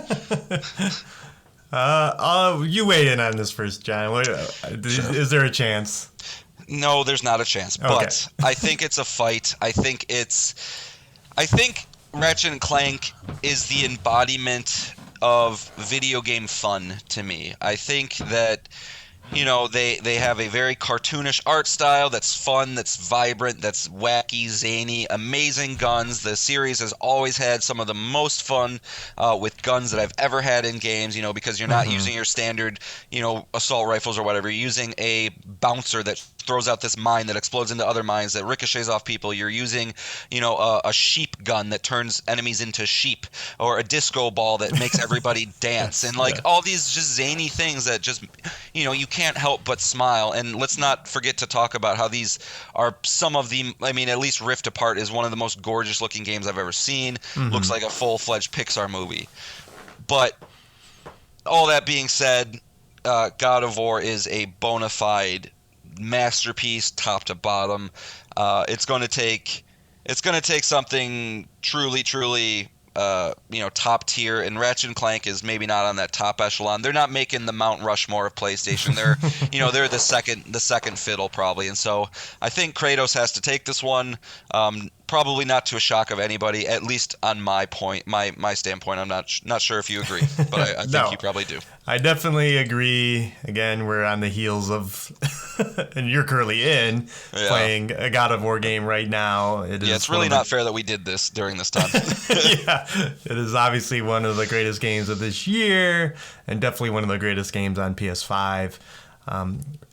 C: You weigh in on this first, John. Is there a chance?
D: No, there's not a chance, but I think it's a fight. I think Ratchet and Clank is the embodiment of video game fun to me. I think that they have a very cartoonish art style that's fun, that's vibrant, that's wacky, zany, amazing guns. The series has always had some of the most fun with guns that I've ever had in games, because you're not using your standard, assault rifles or whatever. You're using a bouncer that throws out this mine that explodes into other mines that ricochets off people. You're using, a sheep gun that turns enemies into sheep, or a disco ball that makes everybody dance, and all these just zany things that just, you can't help but smile. And let's not forget to talk about how these are some of the, at least Rift Apart is one of the most gorgeous looking games I've ever seen. Looks like a full-fledged Pixar movie. But all that being said, God of War is a bona fide masterpiece, top to bottom. It's going to take something truly top tier, and Ratchet and Clank is maybe not on that top echelon. They're not making the Mount Rushmore of PlayStation. They're they're the second fiddle probably. And so I think Kratos has to take this one. Probably not to a shock of anybody, at least on my standpoint. I'm not sure if you agree, but I think you probably do.
C: I definitely agree. Again, we're on the heels of, and you're currently playing a God of War game right now.
D: It's really not fair that we did this during this time.
C: Yeah, it is obviously one of the greatest games of this year, and definitely one of the greatest games on PS5.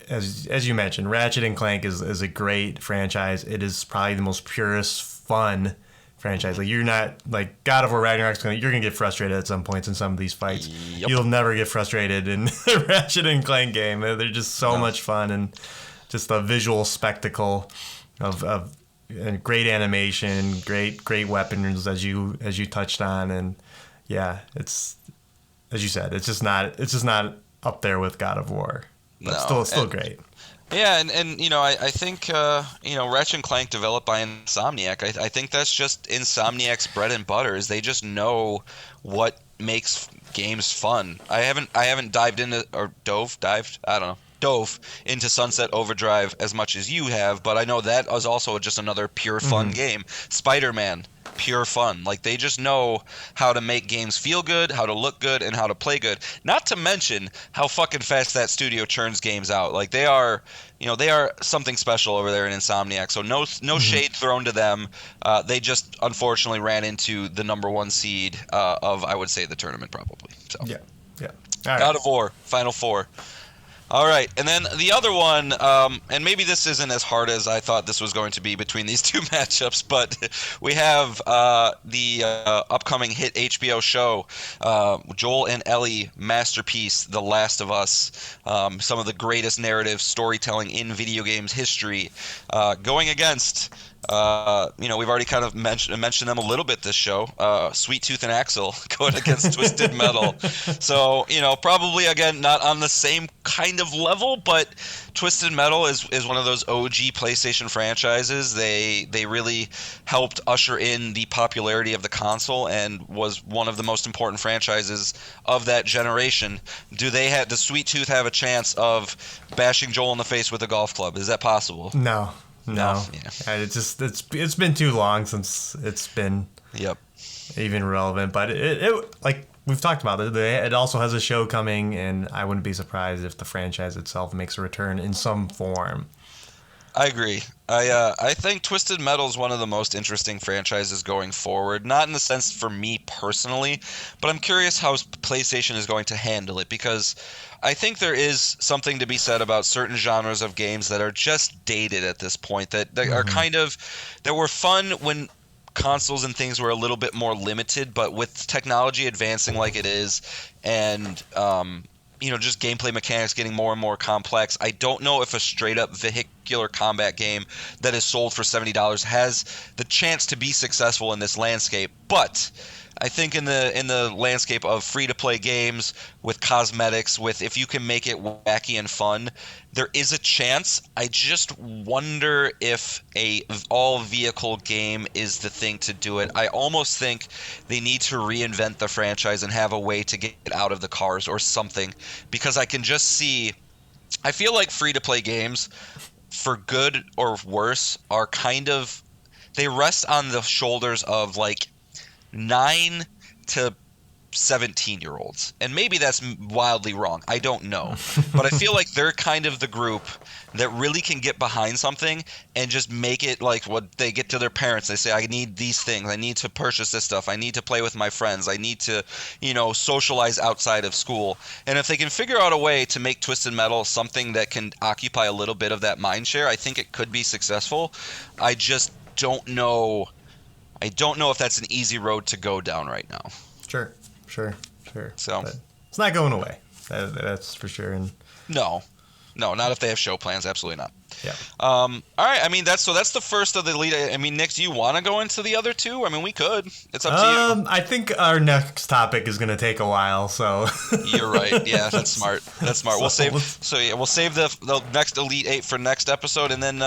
C: As you mentioned, Ratchet and Clank is a great franchise. It is probably the most purest fun franchise. You're not like God of War Ragnarok. You're gonna get frustrated at some points in some of these fights.
D: Yep.
C: You'll never get frustrated in the Ratchet and Clank game. They're just so much fun, and just a visual spectacle of great animation, great weapons as you touched on, and yeah, it's as you said, it's just not up there with God of War, but still great.
D: Yeah, and you know, I think you know, Ratchet and Clank developed by Insomniac. I think that's just Insomniac's bread and butter. Is they just know what makes games fun. I haven't dived into dove into Sunset Overdrive as much as you have, but I know that was also just another pure fun game. Spider-Man, pure fun. Like, they just know how to make games feel good, how to look good, and how to play good. Not to mention how fucking fast that studio churns games out. Like, they are something special over there in Insomniac. So no shade thrown to them. They just unfortunately ran into the number one seed of, I would say, the tournament probably. So
C: yeah. All right.
D: God of War, Final Four. All right, and then the other one, and maybe this isn't as hard as I thought this was going to be between these two matchups, but we have the upcoming hit HBO show, Joel and Ellie masterpiece, The Last of Us, some of the greatest narrative storytelling in video games history, going against... we've already kind of mentioned them a little bit this show. Sweet Tooth and Axel going against Twisted Metal. So, probably, again, not on the same kind of level, but Twisted Metal is one of those OG PlayStation franchises. They really helped usher in the popularity of the console and was one of the most important franchises of that generation. Does Sweet Tooth have a chance of bashing Joel in the face with a golf club? Is that possible?
C: No.
D: Yeah.
C: It's been too long since it's been even relevant. But it like we've talked about it also has a show coming, and I wouldn't be surprised if the franchise itself makes a return in some form.
D: I agree. I think Twisted Metal is one of the most interesting franchises going forward. Not in the sense for me personally, but I'm curious how PlayStation is going to handle it, because I think there is something to be said about certain genres of games that are just dated at this point, that are that were fun when consoles and things were a little bit more limited, but with technology advancing like it is, and just gameplay mechanics getting more and more complex, I don't know if a straight-up vehicular combat game that is sold for $70 has the chance to be successful in this landscape. But I think in the landscape of free-to-play games with cosmetics, with if you can make it wacky and fun, there is a chance. I just wonder if a all-vehicle game is the thing to do it. I almost think they need to reinvent the franchise and have a way to get out of the cars or something, because I can just see... I feel like free-to-play games, for good or worse, are kind of... They rest on the shoulders of, like, 9 to 17-year-olds. And maybe that's wildly wrong. I don't know. But I feel like they're kind of the group that really can get behind something and just make it like what they get to their parents. They say, I need these things. I need to purchase this stuff. I need to play with my friends. I need to, socialize outside of school. And if they can figure out a way to make Twisted Metal something that can occupy a little bit of that mind share, I think it could be successful. I just don't know. I don't know if that's an easy road to go down right now.
C: Sure.
D: So
C: but it's not going away. That's for sure. And
D: no, not if they have show plans. Absolutely not.
C: Yeah.
D: All right. I mean, that's the first of the lead. I mean, Nick, do you want to go into the other two? I mean, we could. It's up to you.
C: I think our next topic is going to take a while. So
D: you're right. Yeah, that's smart. We'll save the next Elite Eight for next episode, and then.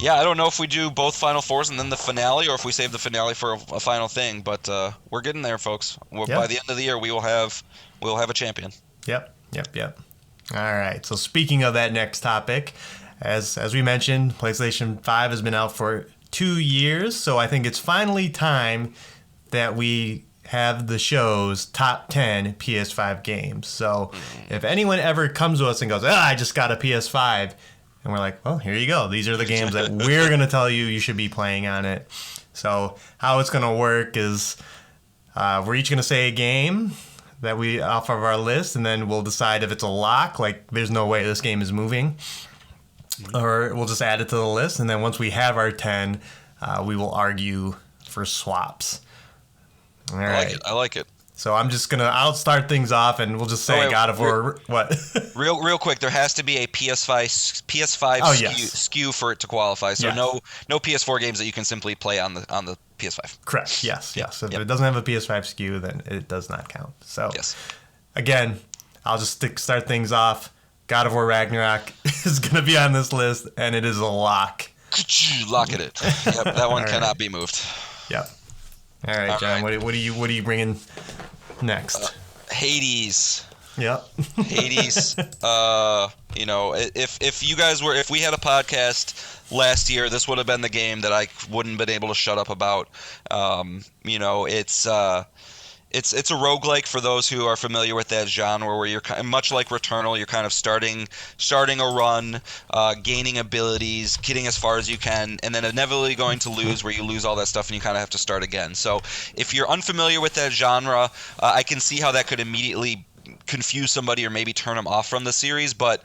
D: I don't know if we do both Final Fours and then the finale, or if we save the finale for a final thing. But we're getting there, folks. By the end of the year, we'll have a champion.
C: Yep. All right. So speaking of that next topic, as we mentioned, PlayStation 5 has been out for 2 years. So I think it's finally time that we have the show's top 10 PS5 games. So if anyone ever comes to us and goes, I just got a PS5. And we're like, well, here you go. These are the games that we're going to tell you should be playing on it. So how it's going to work is we're each going to say a game that we off of our list, and then we'll decide if it's a lock, like there's no way this game is moving, or we'll just add it to the list. And then once we have our 10, we will argue for swaps. All right.
D: I like it.
C: So I'll start things off, and we'll just say God of War. What?
D: real quick, there has to be a PS5 SKU for it to qualify. So no PS4 games that you can simply play on the PS5.
C: Correct. Yes. If it doesn't have a PS5 SKU, then it does not count. So again, I'll just start things off. God of War Ragnarok is going to be on this list, and it is a lock.
D: Lock it. Yep, that one cannot be moved.
C: Yep. All right, John. Right. What are you bringing next?
D: Hades.
C: Yep.
D: Hades. If we had a podcast last year, this would have been the game that I wouldn't have been able to shut up about. It's a roguelike for those who are familiar with that genre, where you're much like Returnal. You're kind of starting a run, gaining abilities, getting as far as you can, and then inevitably going to lose, where you lose all that stuff and you kind of have to start again. So if you're unfamiliar with that genre, I can see how that could immediately confuse somebody or maybe turn them off from the series. But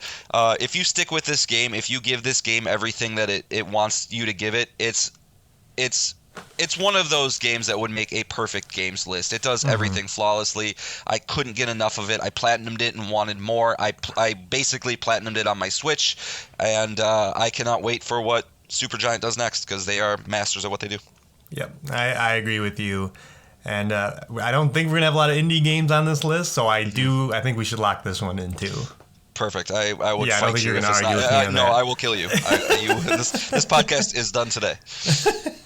D: if you stick with this game, if you give this game everything that it wants you to give it, it's one of those games that would make a perfect games list. It does everything flawlessly. I couldn't get enough of it. I platinumed it and wanted more. I basically platinumed it on my Switch, and I cannot wait for what Supergiant does next, because they are masters of what they do.
C: Yep, I agree with you. And I don't think we're going to have a lot of indie games on this list, so I think we should lock this one in too.
D: Perfect. I would fight
C: I don't think
D: you
C: you're
D: if
C: going
D: it's
C: to argue
D: not.
C: with me on
D: No,
C: that.
D: I will kill you. This podcast is done today.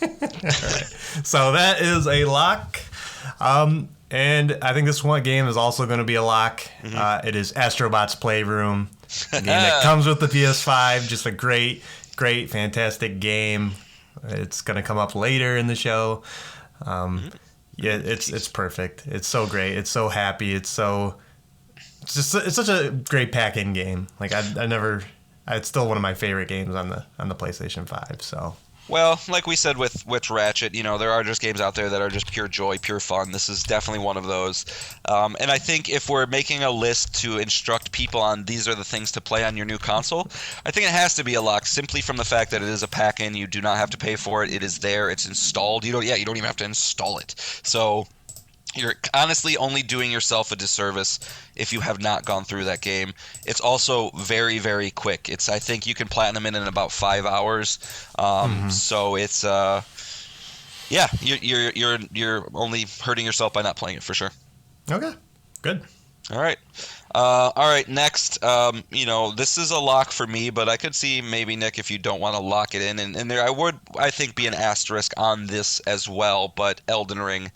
C: All right. So that is a lock. And I think this one game is also going to be a lock. It is Astrobot's Playroom, a game that comes with the PS5. Just a great, fantastic game. It's going to come up later in the show. Yeah, it's perfect. It's so great. It's so happy. It's such a great pack-in game. Like it's still one of my favorite games on the PlayStation 5. So.
D: Well, like we said with Ratchet, there are just games out there that are just pure joy, pure fun. This is definitely one of those. And I think if we're making a list to instruct people on these are the things to play on your new console, I think it has to be a lock, simply from the fact that it is a pack-in. You do not have to pay for it. It is there. It's installed. You don't even have to install it. So you're honestly only doing yourself a disservice if you have not gone through that game. It's also very, very quick. I think you can platinum it in about 5 hours. So it's you're only hurting yourself by not playing it, for sure.
C: Okay, good.
D: All right. Next, this is a lock for me, but I could see maybe, Nick, if you don't want to lock it in, and there I think be an asterisk on this as well. But Elden Ring,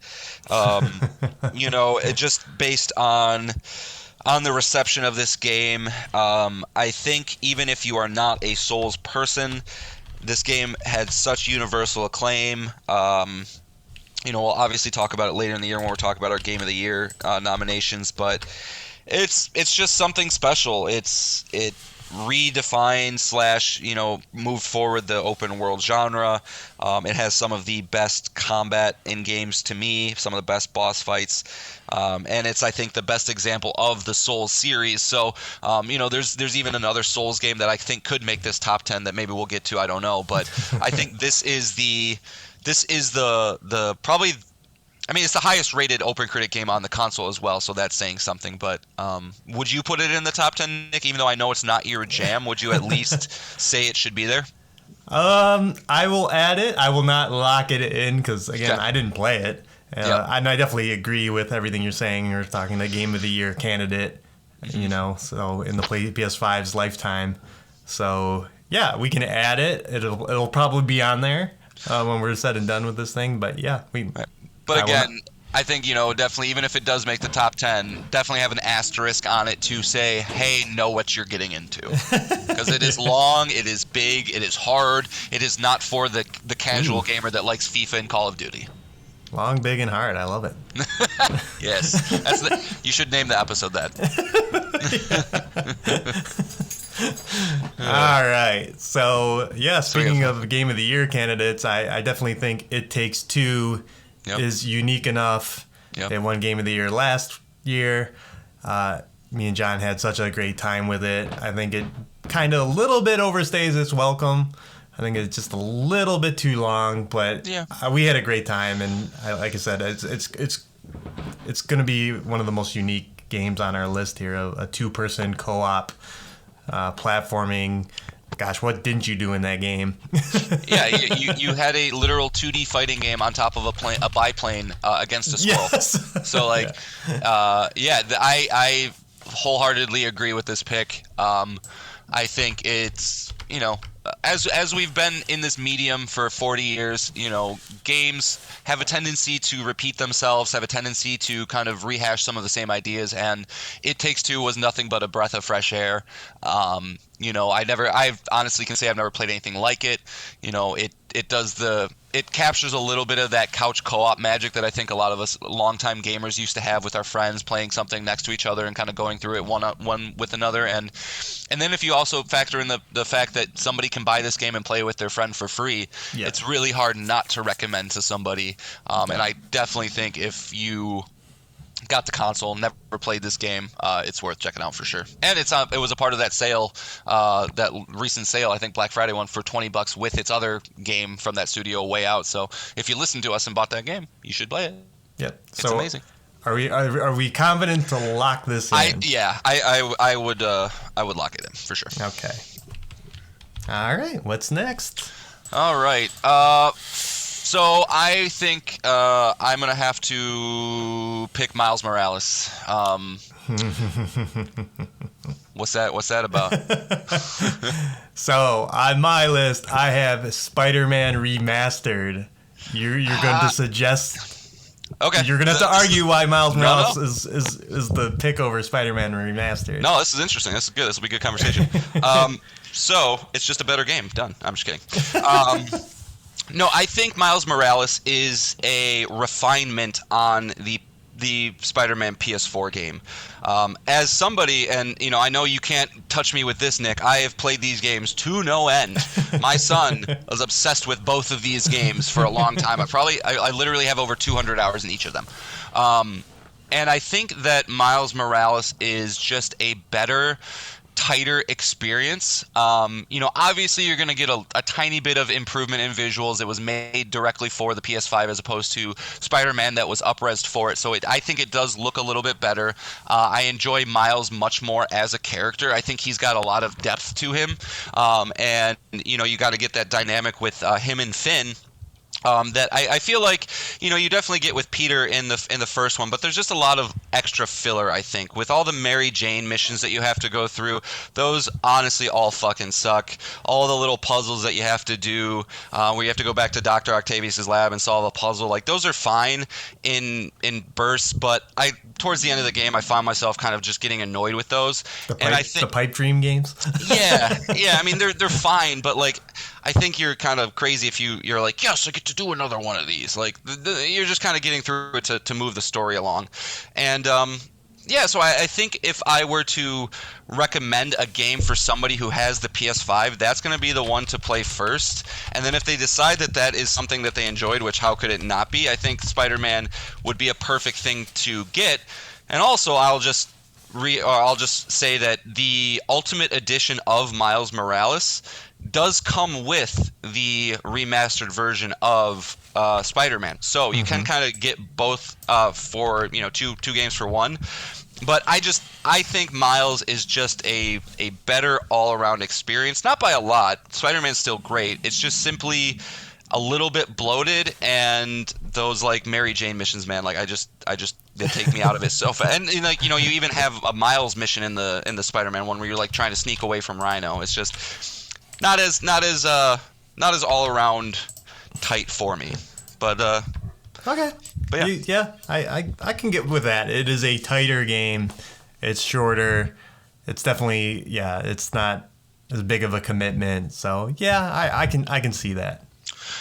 D: it just based on the reception of this game, I think even if you are not a Souls person, this game had such universal acclaim. We'll obviously talk about it later in the year when we're talking about our Game of the Year nominations, but it's just something special. It redefined / moved forward the open world genre. It has some of the best combat in games to me, some of the best boss fights, and it's, I think, the best example of the Souls series. So there's even another Souls game that I think could make this top 10 that maybe we'll get to. I don't know, but I think this is the probably, I mean, it's the highest rated Open Critic game on the console as well, so that's saying something. But would you put it in the top 10, Nick? Even though I know it's not your jam, would you at least say it should be there?
C: I will add it. I will not lock it in because, again, I didn't play it. And I definitely agree with everything you're saying. You're talking the Game of the Year candidate, so in the PS5's lifetime. So, yeah, we can add it. It'll probably be on there when we're said and done with this thing. But, yeah,
D: But again, I think, definitely, even if it does make the top 10, definitely have an asterisk on it to say, hey, know what you're getting into. Because it is long, it is big, it is hard. It is not for the casual gamer that likes FIFA and Call of Duty.
C: Long, big, and hard. I love it.
D: Yes. You should name the episode that.
C: All right. So, yeah, speaking of Game of the Year candidates, I definitely think It Takes Two is unique enough. They won Game of the Year last year. Me and John had such a great time with it. I think it kind of a little bit overstays its welcome. I think it's just a little bit too long, but we had a great time. And like I said, it's it's going to be one of the most unique games on our list here. A two-person co-op platforming. Gosh, what didn't you do in that game?
D: Yeah, you had a literal 2D fighting game on top of a biplane against a squirrel.
C: Yes.
D: So like, I wholeheartedly agree with this pick. I think it's, as we've been in this medium for 40 years, games have a tendency to repeat themselves, have a tendency to kind of rehash some of the same ideas, and It Takes Two was nothing but a breath of fresh air. I honestly can say I've never played anything like it. It captures a little bit of that couch co-op magic that I think a lot of us longtime gamers used to have with our friends, playing something next to each other and kind of going through it one with another. And then if you also factor in the fact that somebody can buy this game and play with their friend for free, it's really hard not to recommend to somebody. And I definitely think if you got the console, never played this game, it's worth checking out for sure. And it was a part of that sale, that recent sale, I think Black Friday one, for $20 with its other game from that studio, Way Out. So if you listened to us and bought that game, you should play it.
C: Yep.
D: It's amazing.
C: Are we confident to lock this in?
D: I would lock it in for sure.
C: Okay. All right. What's next?
D: All right. So I think I'm gonna have to pick Miles Morales. What's that about?
C: So on my list, I have Spider-Man Remastered. You're going to suggest.
D: Okay.
C: You're gonna have to argue why Miles Morales is the pick over Spider-Man Remastered.
D: No, this is interesting. This is good. This will be a good conversation. So it's just a better game. Done. I'm just kidding. No, I think Miles Morales is a refinement on the Spider-Man PS4 game. As somebody, and I know you can't touch me with this, Nick, I have played these games to no end. My son was obsessed with both of these games for a long time. I literally have over 200 hours in each of them. And I think that Miles Morales is just a better, tighter experience. Obviously you're going to get a tiny bit of improvement in visuals. It was made directly for the PS5 as opposed to Spider-Man that was up-resed for it. So I think it does look a little bit better. I enjoy Miles much more as a character. I think he's got a lot of depth to him. And you got to get that dynamic with him and Finn. That I feel like you definitely get with Peter in the first one, but there's just a lot of extra filler. I think with all the Mary Jane missions that you have to go through, those honestly all fucking suck. All the little puzzles that you have to do, where you have to go back to Dr. Octavius's lab and solve a puzzle, like those are fine in bursts, but towards the end of the game I found myself kind of just getting annoyed with those.
C: The pipe dream games.
D: yeah. I mean they're fine, but like I think you're kind of crazy if you're like, yes, I get to do another one of these. Like you're just kind of getting through it to move the story along. And so I think if I were to recommend a game for somebody who has the PS5, that's going to be the one to play first. And then if they decide that is something that they enjoyed, which how could it not be? I think Spider-Man would be a perfect thing to get. And also I'll just say that the Ultimate Edition of Miles Morales does come with the remastered version of Spider-Man. So you can kind of get both for two games for one. But I think Miles is just a better all-around experience. Not by a lot. Spider-Man's still great. It's just simply a little bit bloated, and those like Mary Jane missions, man, like I just they take me out of it so fast. And like you even have a Miles mission in the Spider-Man one where you're like trying to sneak away from Rhino. It's just not as all around tight for me. But
C: okay. But yeah, I can get with that. It is a tighter game. It's shorter. It's definitely it's not as big of a commitment. So yeah, I can see that.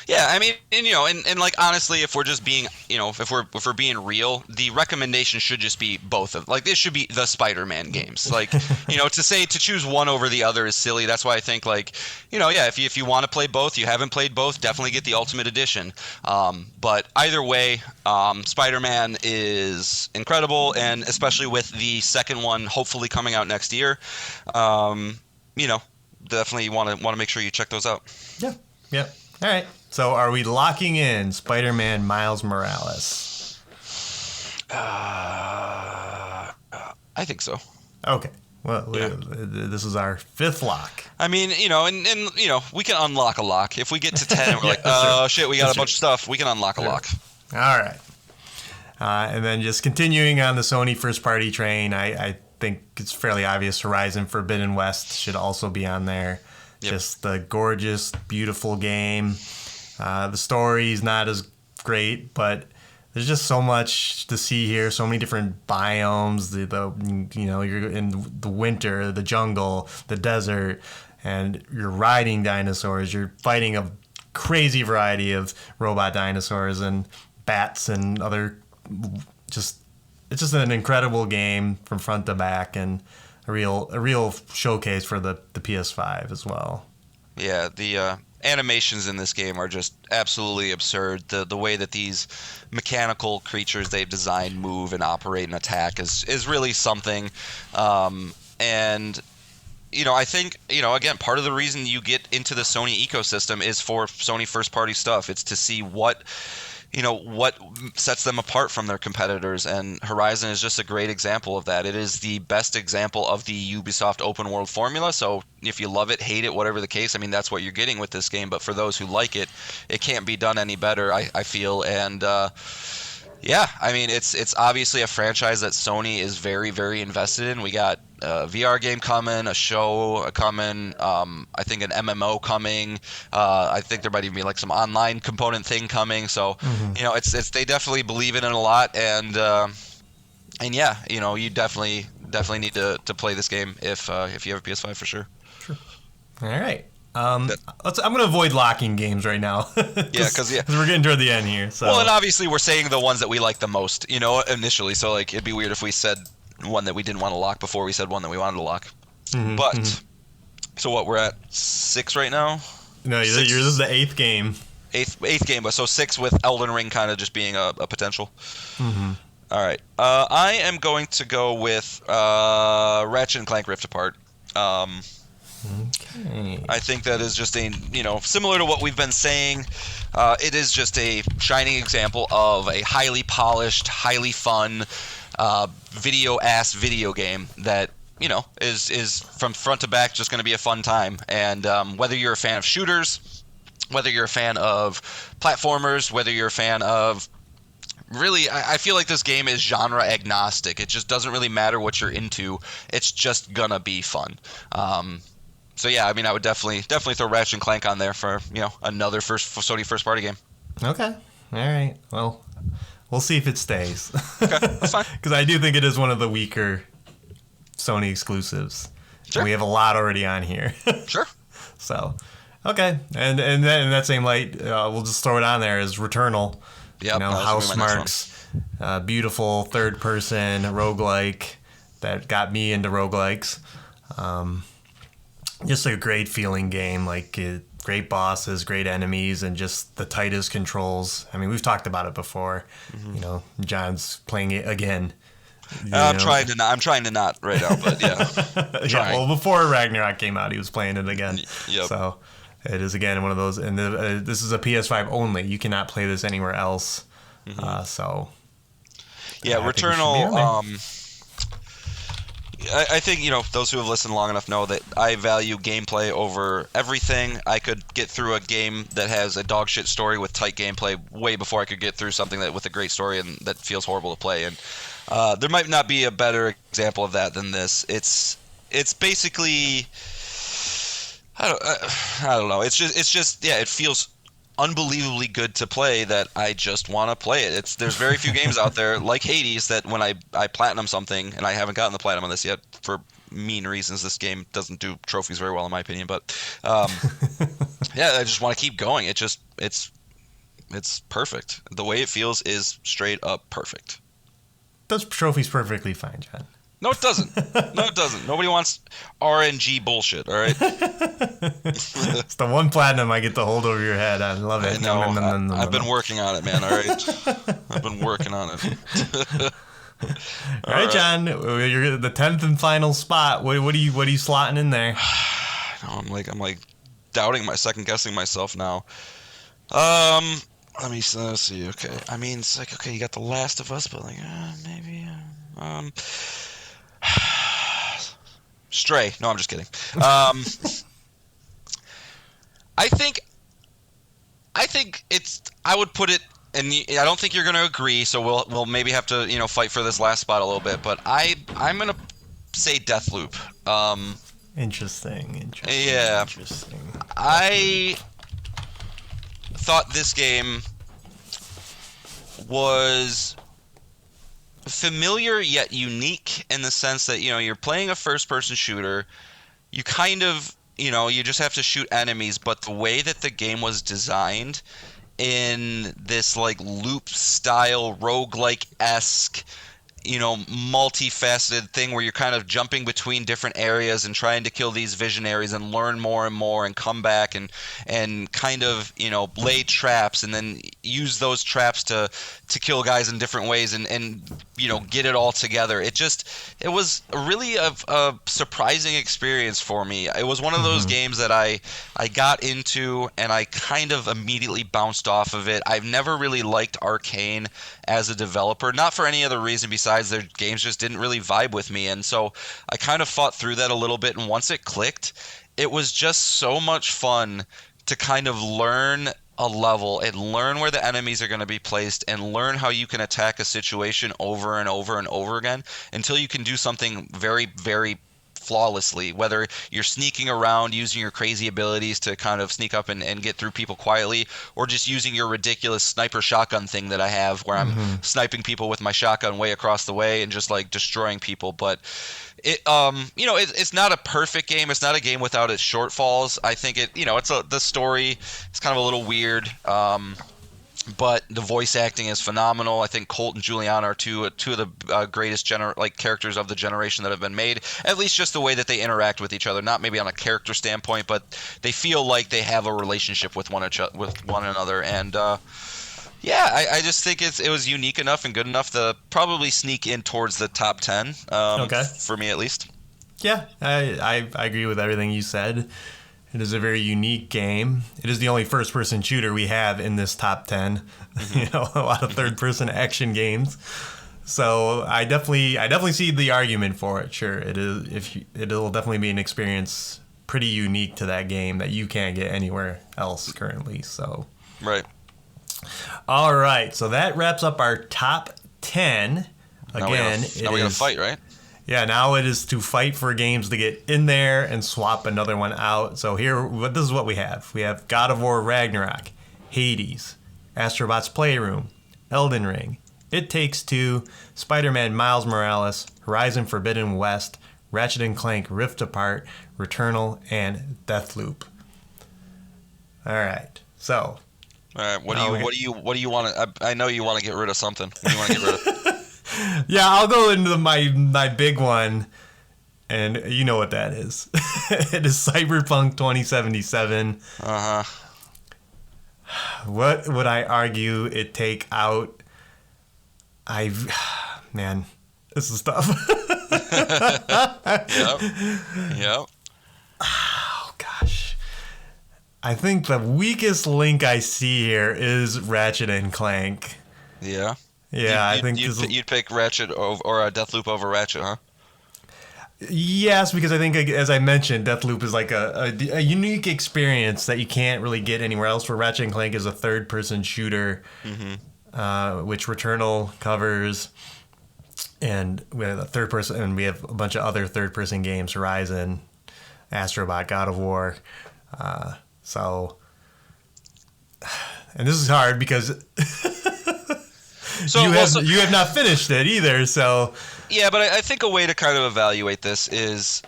D: Yeah, I mean, and like honestly, if we're just being, if we're being real, the recommendation should just be both of, like, this should be the Spider-Man games. Like, to choose one over the other is silly. That's why I think like, if you want to play both, you haven't played both, definitely get the Ultimate Edition. But either way, Spider-Man is incredible, and especially with the second one hopefully coming out next year, definitely want to make sure you check those out.
C: Yeah. All right. So are we locking in Spider-Man Miles Morales?
D: I think so.
C: Okay. Well, this is our 5th lock.
D: I mean, and we can unlock a lock. If we get to 10 and we're like,
C: that's
D: oh,
C: true.
D: shit, we got a bunch of stuff, we can unlock a lock.
C: All right. And then just continuing on the Sony first-party train, I think it's fairly obvious Horizon Forbidden West should also be on there.
D: Yep.
C: Just the gorgeous, beautiful game. The story's not as great, but there's just so much to see here. So many different biomes. You're in the winter, the jungle, the desert, and you're riding dinosaurs. You're fighting a crazy variety of robot dinosaurs and bats and other. It's just an incredible game from front to back, and a real showcase for the PS5 as well.
D: Yeah, the animations in this game are just absolutely absurd. The way that these mechanical creatures they've designed move and operate and attack is really something. And I think, again, part of the reason you get into the Sony ecosystem is for Sony first-party stuff. It's to see what sets them apart from their competitors, and Horizon is just a great example of that. It is the best example of the Ubisoft open world formula, so if you love it, hate it, whatever the case, I mean, that's what you're getting with this game, but for those who like it, it can't be done any better, I feel, and yeah, I mean, it's obviously a franchise that Sony is very, very invested in. We got a VR game coming, a show coming, I think an MMO coming. I think there might even be like some online component thing coming. So, it's they definitely believe in it a lot, and yeah, you definitely need to play this game if you have a PS5 for sure.
C: Sure. All right. I'm going to avoid locking games right now.
D: Because
C: we're getting toward the end here. So.
D: Well, and obviously we're saying the ones that we like the most, initially. So like it'd be weird if we said one that we didn't want to lock before we said one that we wanted to lock. But so what? We're at 6 right now.
C: No, this is the 8th game.
D: Eighth game, but so 6 with Elden Ring kind of just being a potential. All right. I am going to go with Ratchet and Clank Rift Apart.
C: Okay.
D: I think that is just a, similar to what we've been saying, it is just a shining example of a highly polished, highly fun, video game that, is from front to back just going to be a fun time. And whether you're a fan of shooters, whether you're a fan of platformers, whether you're a fan of really, I feel like this game is genre agnostic. It just doesn't really matter what you're into. It's just gonna be fun. So yeah, I mean, I would definitely throw Ratchet and Clank on there for another Sony first party game.
C: Okay, all right. Well, we'll see if it stays.
D: Okay, that's fine. Because
C: I do think it is one of the weaker Sony exclusives.
D: Sure.
C: We have a lot already on here.
D: Sure.
C: So, okay, and then in that same light, we'll just throw it on there as Returnal.
D: Yep,
C: Housemarque's beautiful third-person roguelike that got me into roguelikes. Just a great feeling game, great bosses, great enemies, and just the tightest controls. I mean, we've talked about it before. John's playing it again.
D: I'm trying to not right now, but yeah.
C: Yeah, well, before Ragnarok came out, he was playing it again.
D: Yep.
C: So it is again one of those, and this is a PS5 only. You cannot play this anywhere else. So
D: yeah, Returnal. I think those who have listened long enough know that I value gameplay over everything. I could get through a game that has a dog shit story with tight gameplay way before I could get through something with a great story and that feels horrible to play. And there might not be a better example of that than this. It's basically I don't know. It's just it feels unbelievably good to play that I just want to play it. There's very few games out there like Hades that when I platinum something, and I haven't gotten the platinum on this yet for mean reasons. This game doesn't do trophies very well in my opinion, but yeah, I just want to keep going. It's perfect. The way it feels is straight up perfect.
C: Those trophies perfectly fine, John.
D: No, it doesn't. Nobody wants RNG bullshit, all right?
C: It's the one platinum I get to hold over your head. I love it.
D: I know. I've been working on it, man, all right? I've been working on it.
C: All right, John. You're at the 10th and final spot. What are you slotting in there?
D: I'm like doubting second-guessing myself now. Let me see. Okay. I mean, it's like, okay, you got The Last of Us, but maybe... Stray. No, I'm just kidding. I think it's. I would put it, and I don't think you're going to agree. So we'll maybe have to fight for this last spot a little bit. But I'm going to say Deathloop.
C: Interesting.
D: Yeah.
C: Interesting.
D: I thought this game was familiar yet unique in the sense that you're playing a first-person shooter. You kind of you just have to shoot enemies, but the way that the game was designed in this like loop style roguelike-esque multifaceted thing where you're kind of jumping between different areas and trying to kill these visionaries and learn more and more and come back and kind of lay traps and then use those traps to kill guys in different ways and get it all together. It was really a surprising experience for me. It was one of those games that I got into and I kind of immediately bounced off of it. I've never really liked Arcane as a developer, not for any other reason besides their games just didn't really vibe with me. And so I kind of fought through that a little bit, and once it clicked, it was just so much fun to kind of learn a level and learn where the enemies are going to be placed and learn how you can attack a situation over and over and over again until you can do something very, very flawlessly, whether you're sneaking around using your crazy abilities to kind of sneak up and get through people quietly, or just using your ridiculous sniper shotgun thing that I have where I'm sniping people with my shotgun way across the way and just like destroying people. But it's not a perfect game. It's not a game without its shortfalls. I think the story is kind of a little weird. But the voice acting is phenomenal. I think Colt and Juliana are two of the greatest characters of the generation that have been made. At least just the way that they interact with each other, not maybe on a character standpoint, but they feel like they have a relationship with one another. And I just think it was unique enough and good enough to probably sneak in towards the top 10. Okay. For me at least. Yeah,
C: I agree with everything you said. It is a very unique game. It is the only first-person shooter we have in this top 10. A lot of third-person action games. So I definitely see the argument for it. Sure, it is. It'll definitely be an experience pretty unique to that game that you can't get anywhere else currently. So
D: right.
C: All right. So that wraps up our top 10. Again,
D: now we're gonna fight, right?
C: Yeah, now it is to fight for games to get in there and swap another one out. So this is what we have. We have God of War Ragnarok, Hades, Astrobot's Playroom, Elden Ring, It Takes Two, Spider-Man Miles Morales, Horizon Forbidden West, Ratchet & Clank Rift Apart, Returnal, and Deathloop. All right, so.
D: All right, what do you want to? I know you want to get rid of something. What do you want to get rid of?
C: Yeah, I'll go into my big one, and you know what that is. It is Cyberpunk 2077. What would I argue it take out? Man, this is tough.
D: Yep.
C: Oh, gosh. I think the weakest link I see here is Ratchet and Clank.
D: Yeah.
C: Yeah, I think
D: you'd pick Ratchet or Deathloop over Ratchet, huh?
C: Yes, because I think, as I mentioned, Deathloop is like a unique experience that you can't really get anywhere else. Where Ratchet and Clank is a third-person shooter, which Returnal covers, and we have a third-person, and we have a bunch of other third-person games: Horizon, Astrobot, God of War. And this is hard because. You have not finished it either, so...
D: Yeah, but I think a way to kind of evaluate this is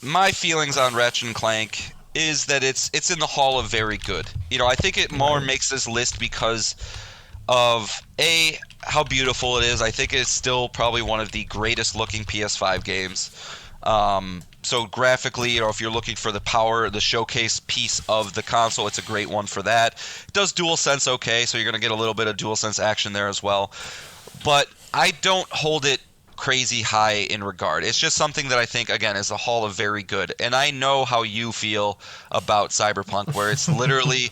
D: my feelings on Ratchet and Clank is that it's in the Hall of Very Good. I think it more makes this list because of, A, how beautiful it is. I think it's still probably one of the greatest looking PS5 games. So graphically, if you're looking for the showcase piece of the console, it's a great one for that. It does DualSense okay, so you're going to get a little bit of DualSense action there as well. But I don't hold it crazy high in regard. It's just something that I think, again, is a Hall of Very Good. And I know how you feel about Cyberpunk, where it's literally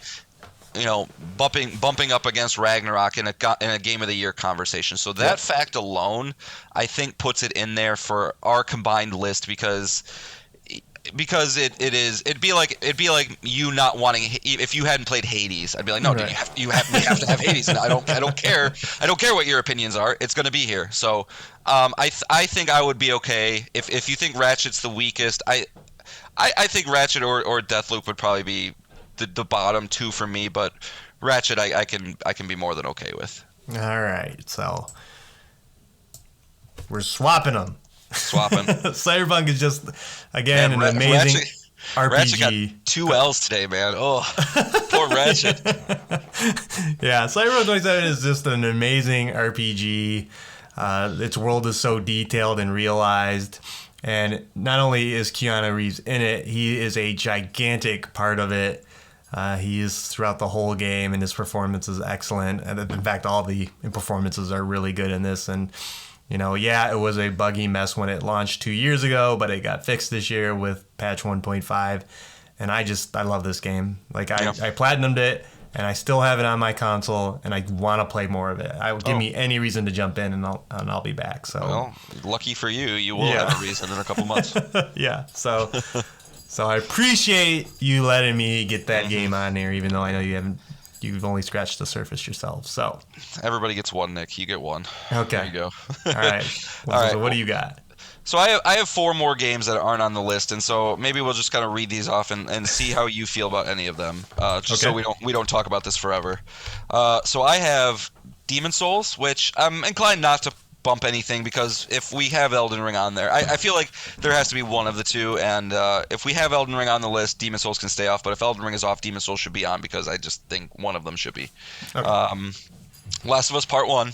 D: bumping up against Ragnarok in a Game of the Year conversation. So that fact alone, I think, puts it in there for our combined list because it'd be like you not wanting, if you hadn't played Hades. I'd be like, no, dude, we have to have Hades, and I don't care what your opinions are. It's going to be here. So I think I would be okay if you think Ratchet's the weakest. I think Ratchet or Deathloop would probably be the bottom two for me, but Ratchet I can be more than okay with.
C: All right, so we're swapping them. Cyberpunk is just, again, an amazing RPG.
D: Ratchet got 2 L's today, man. Oh, poor Ratchet.
C: Yeah, Cyberpunk 27 is just an amazing RPG. Its world is so detailed and realized. And not only is Keanu Reeves in it, he is a gigantic part of it. He is throughout the whole game, and his performance is excellent. And in fact, all the performances are really good in this. And it was a buggy mess when it launched 2 years ago, but it got fixed this year with patch 1.5. And I love this game. Like, I platinumed it, and I still have it on my console, and I want to play more of it. Give me any reason to jump in, and I'll be back. So,
D: well, lucky for you, you will have a reason in a couple months.
C: Yeah. So I appreciate you letting me get that game on there, even though I know you've only scratched the surface yourself. So
D: everybody gets one, Nick. You get one.
C: Okay.
D: There you go.
C: All right. So what do you got?
D: So I have 4 more games that aren't on the list, and so maybe we'll just kind of read these off and see how you feel about any of them, so we don't talk about this forever. So I have Demon Souls, which I'm inclined not to bump anything, because if we have Elden Ring on there, I feel like there has to be one of the two, and if we have Elden Ring on the list, Demon Souls can stay off, but if Elden Ring is off, Demon Souls should be on, because I just think one of them should be. Okay. Last of Us Part 1.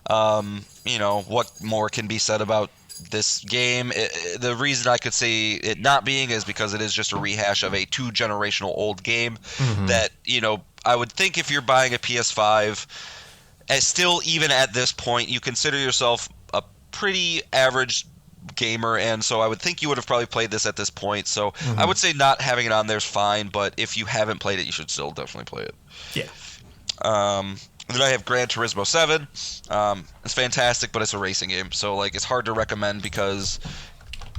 D: What more can be said about this game? The reason I could say it not being is because it is just a rehash of a 2-generational old game that, I would think if you're buying a PS5, still, even at this point, you consider yourself a pretty average gamer, and so I would think you would have probably played this at this point. So I would say not having it on there is fine, but if you haven't played it, you should still definitely play it.
C: Yeah.
D: Then I have Gran Turismo 7. It's fantastic, but it's a racing game, so it's hard to recommend, because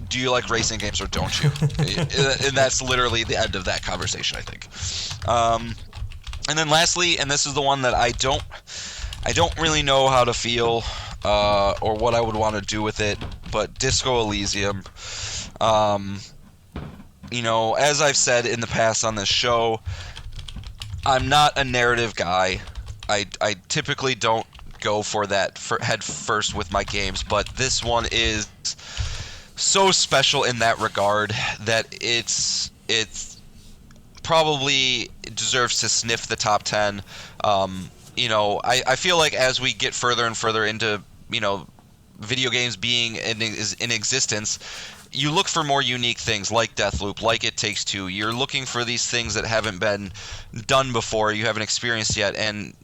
D: do you like racing games or don't you? And that's literally the end of that conversation, I think. And then lastly, and this is the one that I don't really know how to feel or what I would want to do with it, but Disco Elysium. As I've said in the past on this show, I'm not a narrative guy. I typically don't go for that head first with my games, but this one is so special in that regard that it's probably deserves to sniff the top 10. I feel like as we get further and further into, video games being in existence, you look for more unique things like Deathloop, like It Takes Two. You're looking for these things that haven't been done before, you haven't experienced yet, and,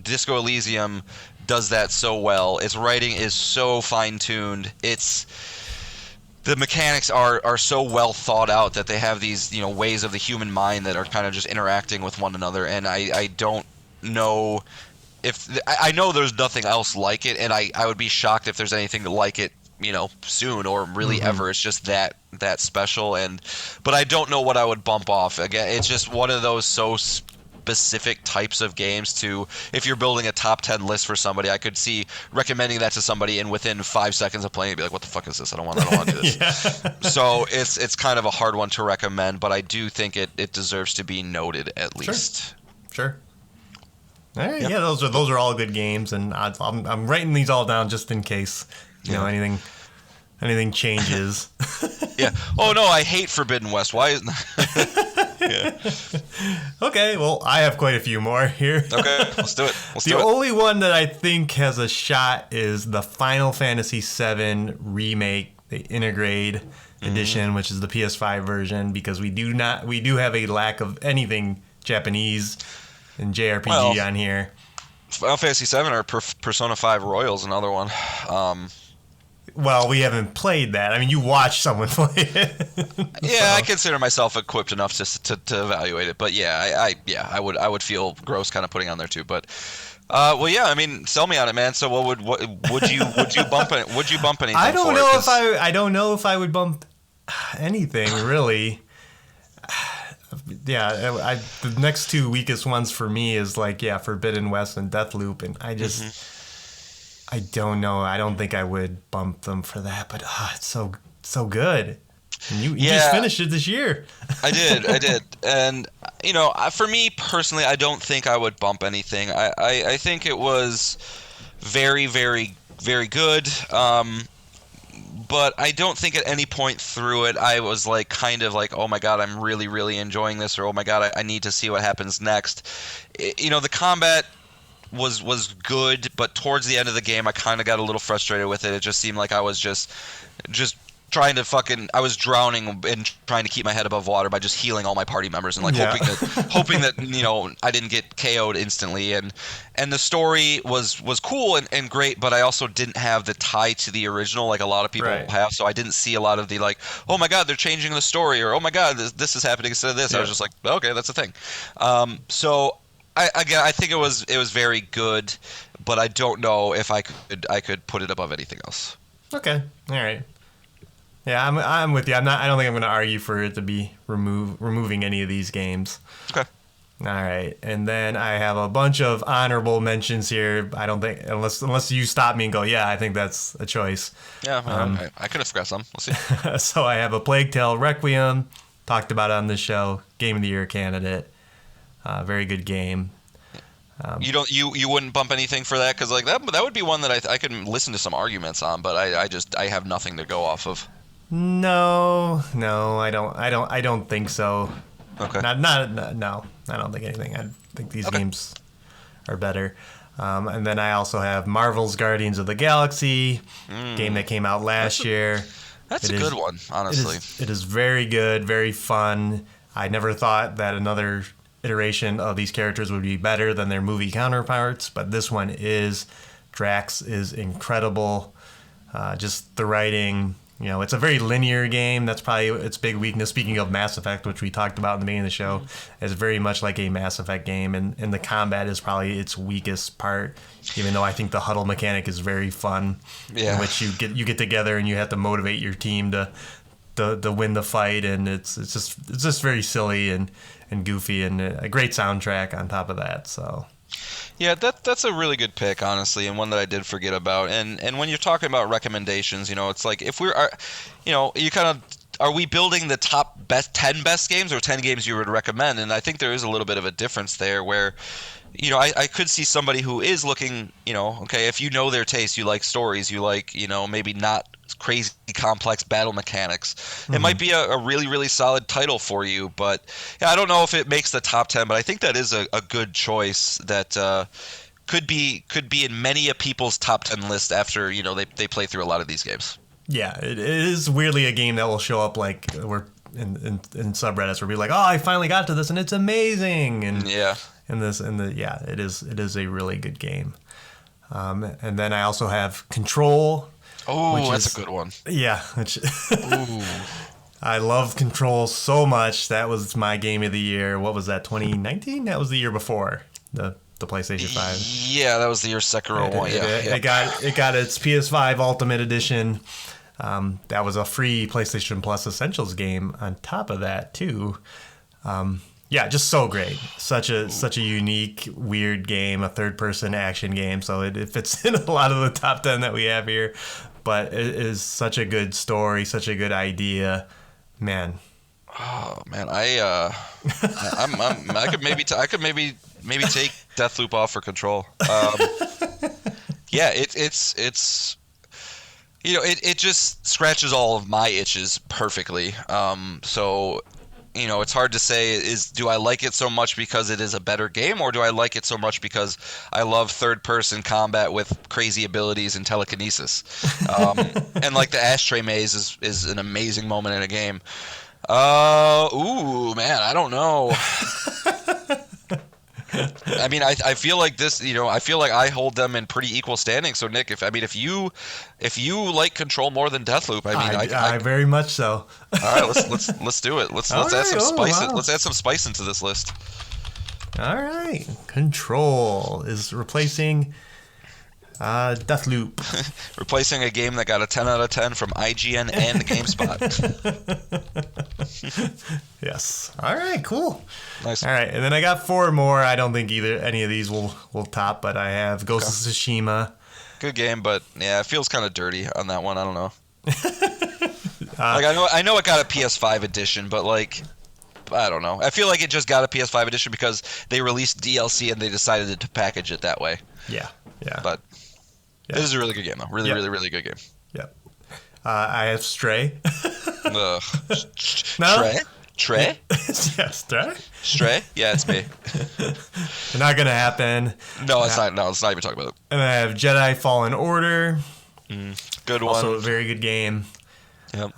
D: Disco Elysium does that so well. Its writing is so fine-tuned. The mechanics are so well thought out that they have these, ways of the human mind that are kind of just interacting with one another, and I don't know I know there's nothing else like it, and I would be shocked if there's anything like it, soon or really ever. It's just that special, but I don't know what I would bump off. Again, it's just one of those so specific types of games to, if you're building a top 10 list for somebody, I could see recommending that to somebody and within 5 seconds of playing it, be like, what the fuck is this? I don't want to do this. So it's kind of a hard one to recommend, but I do think it deserves to be noted at least.
C: Sure. All right, yeah, those are all good games, and I'm writing these all down just in case anything changes.
D: Yeah. Oh no, I hate Forbidden West. Why isn't
C: Okay, well, I have quite a few more here.
D: Okay, let's do it.
C: The only one that I think has a shot is the Final Fantasy VII Remake, the Integrate Edition, which is the PS5 version, because we do have a lack of anything Japanese and JRPG on here.
D: Final Fantasy VII or Persona 5 Royal is another one.
C: Well, we haven't played that. I mean, you watch someone play it.
D: Yeah, I consider myself equipped enough to evaluate it. But yeah, I would feel gross kind of putting it on there too. But well, yeah, I mean, sell me on it, man. So what would you bump it? Would you bump anything?
C: I don't
D: for
C: know
D: it?
C: if I don't know if I would bump anything really. Yeah, the next two weakest ones for me is like Forbidden West and Deathloop, and I just I don't know. I don't think I would bump them for that, but it's so good. And you just finished it this year.
D: I did, and for me personally, I don't think I would bump anything. I think it was very, very, very good. But I don't think at any point through it I was like kind of like, oh my god, I'm really, really enjoying this, or oh my god, I need to see what happens next. The combat was good, but towards the end of the game I kind of got a little frustrated with it. It just seemed like I was just trying to I was drowning and trying to keep my head above water by just healing all my party members and like hoping that I didn't get KO'd instantly, and the story was cool and great, but I also didn't have the tie to the original like a lot of people have, so I didn't see a lot of the like, oh my god, they're changing the story, or oh my god, this is happening instead of this. I was just like, okay, that's a thing. So I think it was very good, but I don't know if I could put it above anything else.
C: Okay, all right. Yeah, I'm with you. I don't think I'm going to argue for it to be removing any of these games.
D: Okay.
C: All right, and then I have a bunch of honorable mentions here. I don't think unless you stop me and go, yeah, I think that's a choice.
D: Yeah, I could have forgot some. We'll see.
C: So I have a Plague Tale Requiem. Talked about it on this show. Game of the Year candidate. Very good game.
D: You wouldn't bump anything for that, because like that would be one that I could listen to some arguments on, but I have nothing to go off of.
C: No, I don't think so.
D: Okay.
C: No, I don't think anything. I think these games are better. And then I also have Marvel's Guardians of the Galaxy, game that came out last year.
D: That's a good one, honestly.
C: It is very good, very fun. I never thought that another iteration of these characters would be better than their movie counterparts, but this one is. Drax is incredible. Just the writing. It's a very linear game. That's probably its big weakness. Speaking of Mass Effect, which we talked about in the beginning of the show, it's very much like a Mass Effect game, and the combat is probably its weakest part. Even though I think the huddle mechanic is very fun, in which you get together and you have to motivate your team to win the fight, and it's just very silly and goofy, and a great soundtrack on top of that. So.
D: Yeah, that's a really good pick, honestly, and one that I did forget about. And when you're talking about recommendations, it's like if you kind of, are we building the top 10 best games or 10 games you would recommend? And I think there is a little bit of a difference there where, I could see somebody who is looking, okay, if you know their taste, you like stories, you like, maybe not crazy complex battle mechanics. It might be a really, really solid title for you, but I don't know if it makes the top 10, but I think that is a good choice that could be in many of people's top 10 list after, they play through a lot of these games. Yeah,
C: it is weirdly a game that will show up like we're in subreddits where we're like, oh, I finally got to this and it's amazing, and it is a really good game. And then I also have Control.
D: Oh, that's a good one.
C: Yeah. I love Control so much. That was my game of the year. What was that, 2019? That was the year before the PlayStation 5.
D: Yeah, that was the year Sekiro one.
C: It got its PS5 Ultimate Edition. That was a free PlayStation Plus Essentials game on top of that, too. Just so great. Such a unique, weird game, a third-person action game. So it fits in a lot of the top 10 that we have here. But it is such a good story, such a good idea, man.
D: Oh man, I could maybe take Deathloop off for Control. It's it just scratches all of my itches perfectly. So. It's hard to say, do I like it so much because it is a better game, or do I like it so much because I love third-person combat with crazy abilities and telekinesis? And like the ashtray maze is an amazing moment in a game. Man, I don't know. I mean, I feel like this, I feel like I hold them in pretty equal standing. So Nick, if you like Control more than Deathloop,
C: I very much so.
D: All right, let's do it. Let's add some spice.
C: Wow.
D: Let's add some spice into this list.
C: All right, Control is replacing Deathloop.
D: Replacing a game that got a 10 out of 10 from IGN and GameSpot.
C: Yes. All right, cool.
D: Nice.
C: All right, and then I got 4 more. I don't think any of these will top, but I have Ghost of Tsushima.
D: Good game, but yeah, it feels kind of dirty on that one. I don't know. I know it got a PS5 edition, but I don't know. I feel like it just got a PS5 edition because they released DLC and they decided to package it that way.
C: Yeah.
D: But this is a really good game, though. Really, really, really good game.
C: Yep. I have Stray.
D: Ugh.
C: No?
D: Trey?
C: Yeah, Stray?
D: Stray? Yeah, it's me.
C: Not gonna happen.
D: No, it's not. No, let's not even talk about it.
C: And I have Jedi Fallen Order.
D: Good one.
C: Also a very good game.
D: Yep.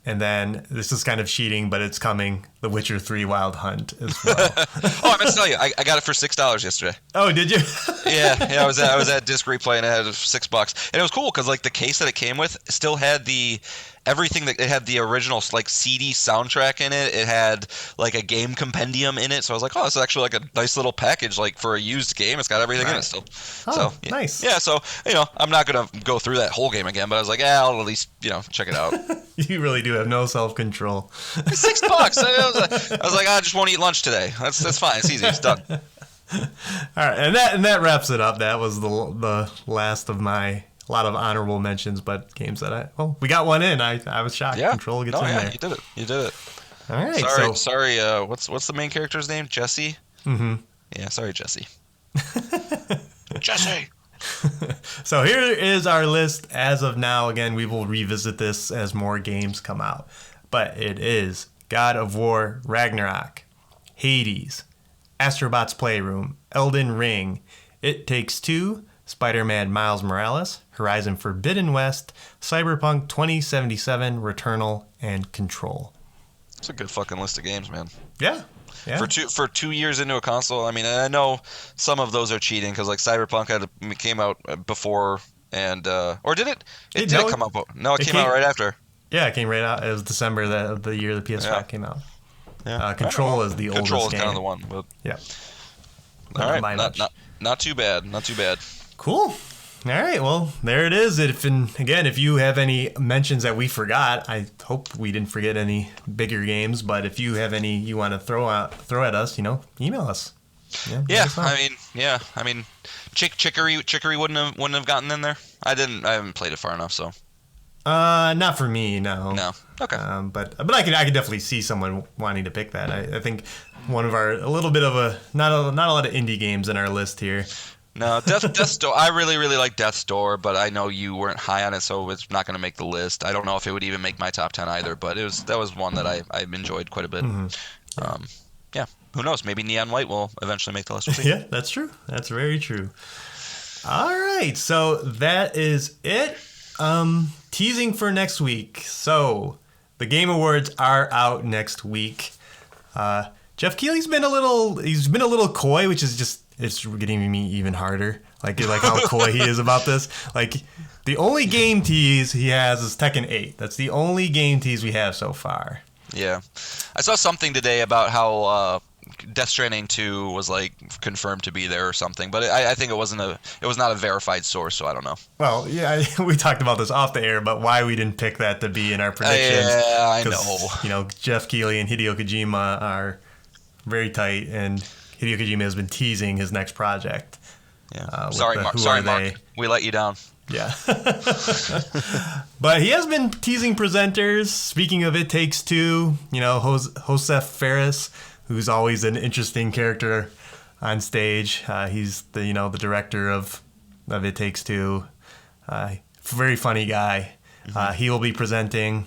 C: And then this is kind of cheating, but it's coming. The Witcher 3 Wild Hunt as well.
D: Oh, I meant to tell you, I got it for $6 yesterday.
C: Oh, did you?
D: Yeah. I was at Disc Replay and it had $6, and it was cool because the case that it came with still had everything that it had the original CD soundtrack in it. It had a game compendium in it. So I was like, oh, this is actually a nice little package for a used game. It's got everything in it still.
C: Oh,
D: so
C: nice.
D: Yeah. So I'm not gonna go through that whole game again, but I was like, I'll at least check it out.
C: You really do have no self-control.
D: $6. I was like, I just won't eat lunch today. That's fine. It's easy. It's done.
C: All right, and that wraps it up. That was the last of my. A lot of honorable mentions, but games that we got one in. I was shocked.
D: Yeah.
C: Control gets in there.
D: You did it.
C: All right.
D: Sorry. What's the main character's name? Jesse.
C: Mm-hmm.
D: Yeah. Sorry, Jesse. Jesse.
C: So here is our list as of now. Again, we will revisit this as more games come out, but it is God of War Ragnarok, Hades, Astrobot's Playroom, Elden Ring, It Takes Two, Spider-Man Miles Morales, Horizon Forbidden West, Cyberpunk 2077, Returnal, and Control.
D: It's a good fucking list of games, man.
C: Yeah.
D: For 2 years into a console, I know some of those are cheating because Cyberpunk came out before and or did it? It didn't come out. No, it came out right after.
C: Yeah, it came right out. It was December the year the PS5 came out.
D: Yeah.
C: Control is the oldest game.
D: Control is kind of the one. But...
C: Yeah.
D: All right. Not too bad. Not too bad.
C: Cool. All right. Well, there it is. If you have any mentions that we forgot, I hope we didn't forget any bigger games. But if you have any you want to throw at us, email us.
D: Yeah. Chicory wouldn't have gotten in there. I haven't played it far enough, so.
C: Not for me, no.
D: No. Okay.
C: But I could definitely see someone wanting to pick that. I think one of a little bit of not a lot of indie games in our list here.
D: No, Death's Door. I really, really like Death's Door, but I know you weren't high on it, so it's not going to make the list. I don't know if it would even make my top 10 either, but that was one that I enjoyed quite a bit. Mm-hmm. Yeah, who knows? Maybe Neon White will eventually make the list. We'll see.
C: Yeah, that's true. That's very true. All right, so that is it. Teasing for next week. So the Game Awards are out next week. Jeff Keighley's been a little coy, which is it's getting me even harder. Like how coy he is about this. The only game tease he has is Tekken 8. That's the only game tease we have so far.
D: Yeah, I saw something today about how Death Stranding 2 was confirmed to be there or something, but I think it was not a verified source, so I don't know.
C: Well, yeah, we talked about this off the air, but why we didn't pick that to be in our predictions?
D: Yeah, I know.
C: Jeff Keighley and Hideo Kojima are very tight, and Hideo Kojima has been teasing his next project.
D: Yeah. Sorry, Mark. We let you down.
C: Yeah. But he has been teasing presenters. Speaking of It Takes Two, Josef Fares, who's always an interesting character on stage. He's the director of It Takes Two. Very funny guy. Mm-hmm. He will be presenting.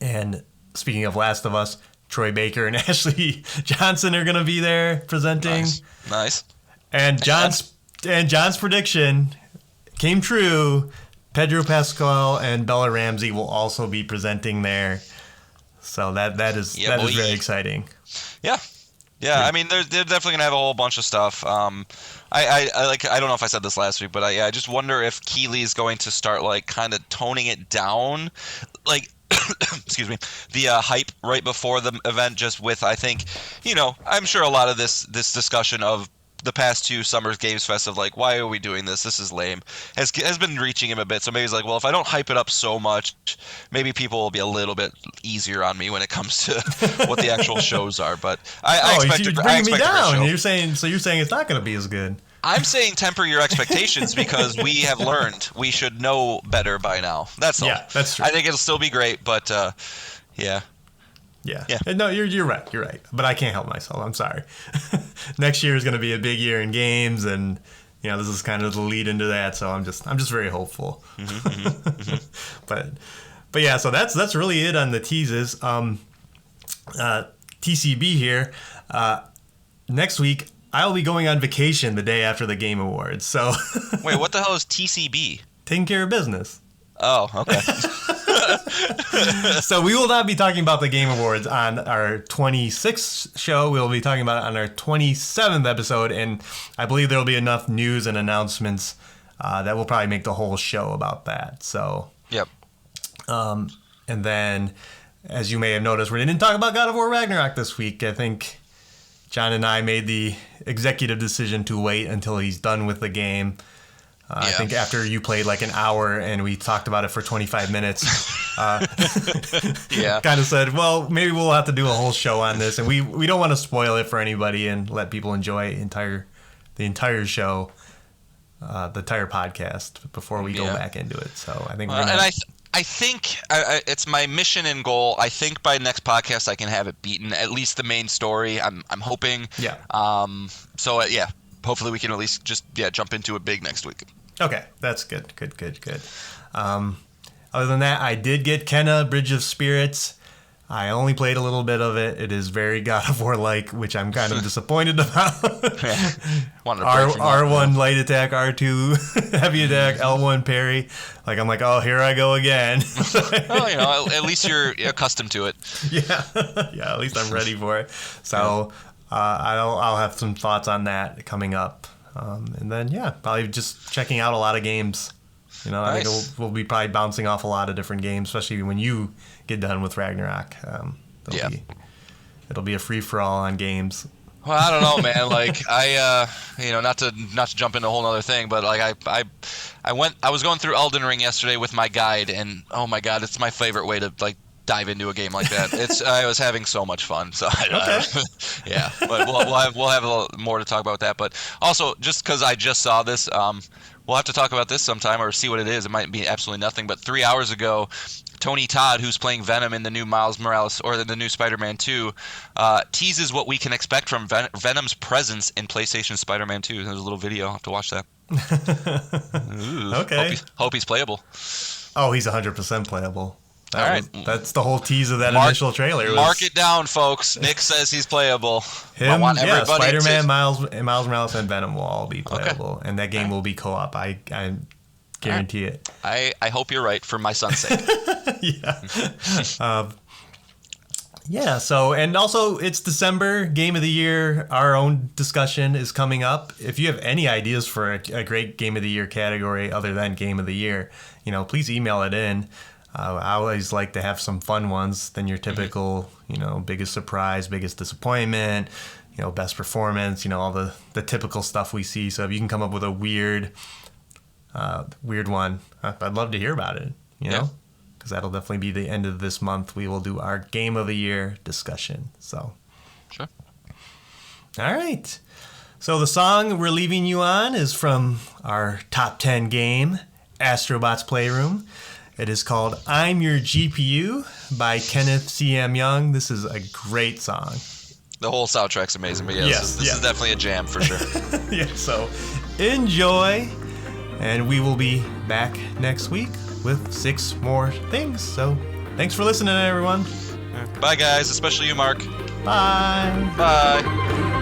C: And speaking of Last of Us, Troy Baker and Ashley Johnson are going to be there presenting.
D: Nice.
C: And John's prediction came true. Pedro Pascal and Bella Ramsey will also be presenting there. So that is very exciting.
D: Yeah. Yeah, I mean, they're definitely gonna have a whole bunch of stuff. I don't know if I said this last week, but I just wonder if Keeley's going to start like kind of toning it down, like excuse me, the hype right before the event, just with, I think, I'm sure a lot of this discussion of the past two Summer Games Fest of like, why are we doing this? This is lame, has been reaching him a bit. So maybe he's like, well, if I don't hype it up so much, maybe people will be a little bit easier on me when it comes to what the actual shows are. But I expect
C: you're bringing me down. You're saying it's not going to be as good.
D: I'm saying temper your expectations because we have learned we should know better by now. That's all.
C: Yeah, that's true.
D: I think it'll still be great, but yeah.
C: Yeah. No, you're right. You're right. But I can't help myself. I'm sorry. Next year is going to be a big year in games, and this is kind of the lead into that. So I'm just very hopeful. But yeah. So that's really it on the teases. TCB here. Next week I'll be going on vacation the day after the Game Awards. So
D: wait, what the hell is TCB?
C: Taking care of business.
D: Oh, okay.
C: So we will not be talking about the Game Awards on our 26th show. We'll be talking about it on our 27th episode, and I believe there will be enough news and announcements that will probably make the whole show about that. So,
D: yep.
C: And then, as you may have noticed, we didn't talk about God of War Ragnarok this week. I think John and I made the executive decision to wait until he's done with the game. I think after you played like an hour and we talked about it for 25 minutes, kind of said, well, maybe we'll have to do a whole show on this. And we don't want to spoil it for anybody and let people enjoy the entire show, the entire podcast before we go back into it. So I think
D: I think it's my mission and goal. I think by next podcast I can have it beaten, at least the main story. I'm hoping. Yeah. So hopefully we can at least just jump into it big next week.
C: Okay, that's good. Other than that, I did get Kenna Bridge of Spirits. I only played a little bit of it. It is very God of War-like, which I'm kind of disappointed about. R1 light attack, R2 heavy attack, L1 parry. Like, I'm like, oh, here I go again.
D: Well, at least you're accustomed to it.
C: Yeah, at least I'm ready for it. So I'll have some thoughts on that coming up. And then, probably just checking out a lot of games. I think we'll be probably bouncing off a lot of different games, especially when you get done with Ragnarok. It'll be a free-for-all on games.
D: Well, I don't know, man. Like, not to jump into a whole other thing, but like I was going through Elden Ring yesterday with my guide, and oh my god, it's my favorite way to like dive into a game like that. I was having so much fun. So but we'll have a little more to talk about that. But also, just because I just saw this, we'll have to talk about this sometime or see what it is. It might be absolutely nothing. But 3 hours ago, Tony Todd, who's playing Venom in the new Miles Morales or the new Spider-Man 2, teases what we can expect from Venom's presence in PlayStation Spider-Man 2. There's a little video. I'll have to watch that. Ooh,
C: okay.
D: Hope he's playable.
C: Oh, he's 100% playable.
D: All right.
C: That's the whole tease of that initial trailer.
D: Mark it down, folks. Nick says he's playable.
C: Spider-Man, Miles Morales, and Venom will all be playable, and that game will be co-op. I guarantee it.
D: I hope you're right for my son's sake.
C: So, and also it's December, Game of the Year. Our own discussion is coming up. If you have any ideas for a great Game of the Year category other than Game of the Year, please email it in. I always like to have some fun ones than your typical, biggest surprise, biggest disappointment, best performance, all the typical stuff we see. So if you can come up with a weird one, I'd love to hear about it, because that'll definitely be the end of this month. We will do our Game of the Year discussion. So,
D: sure.
C: All right. So the song we're leaving you on is from our top 10 game, Astrobot's Playroom. It is called I'm Your GPU by Kenneth C.M. Young. This is a great song.
D: The whole soundtrack's amazing, but this is definitely a jam for sure.
C: So enjoy, and we will be back next week with 6 more things. So thanks for listening, everyone.
D: Bye, guys, especially you, Mark.
C: Bye.
D: Bye.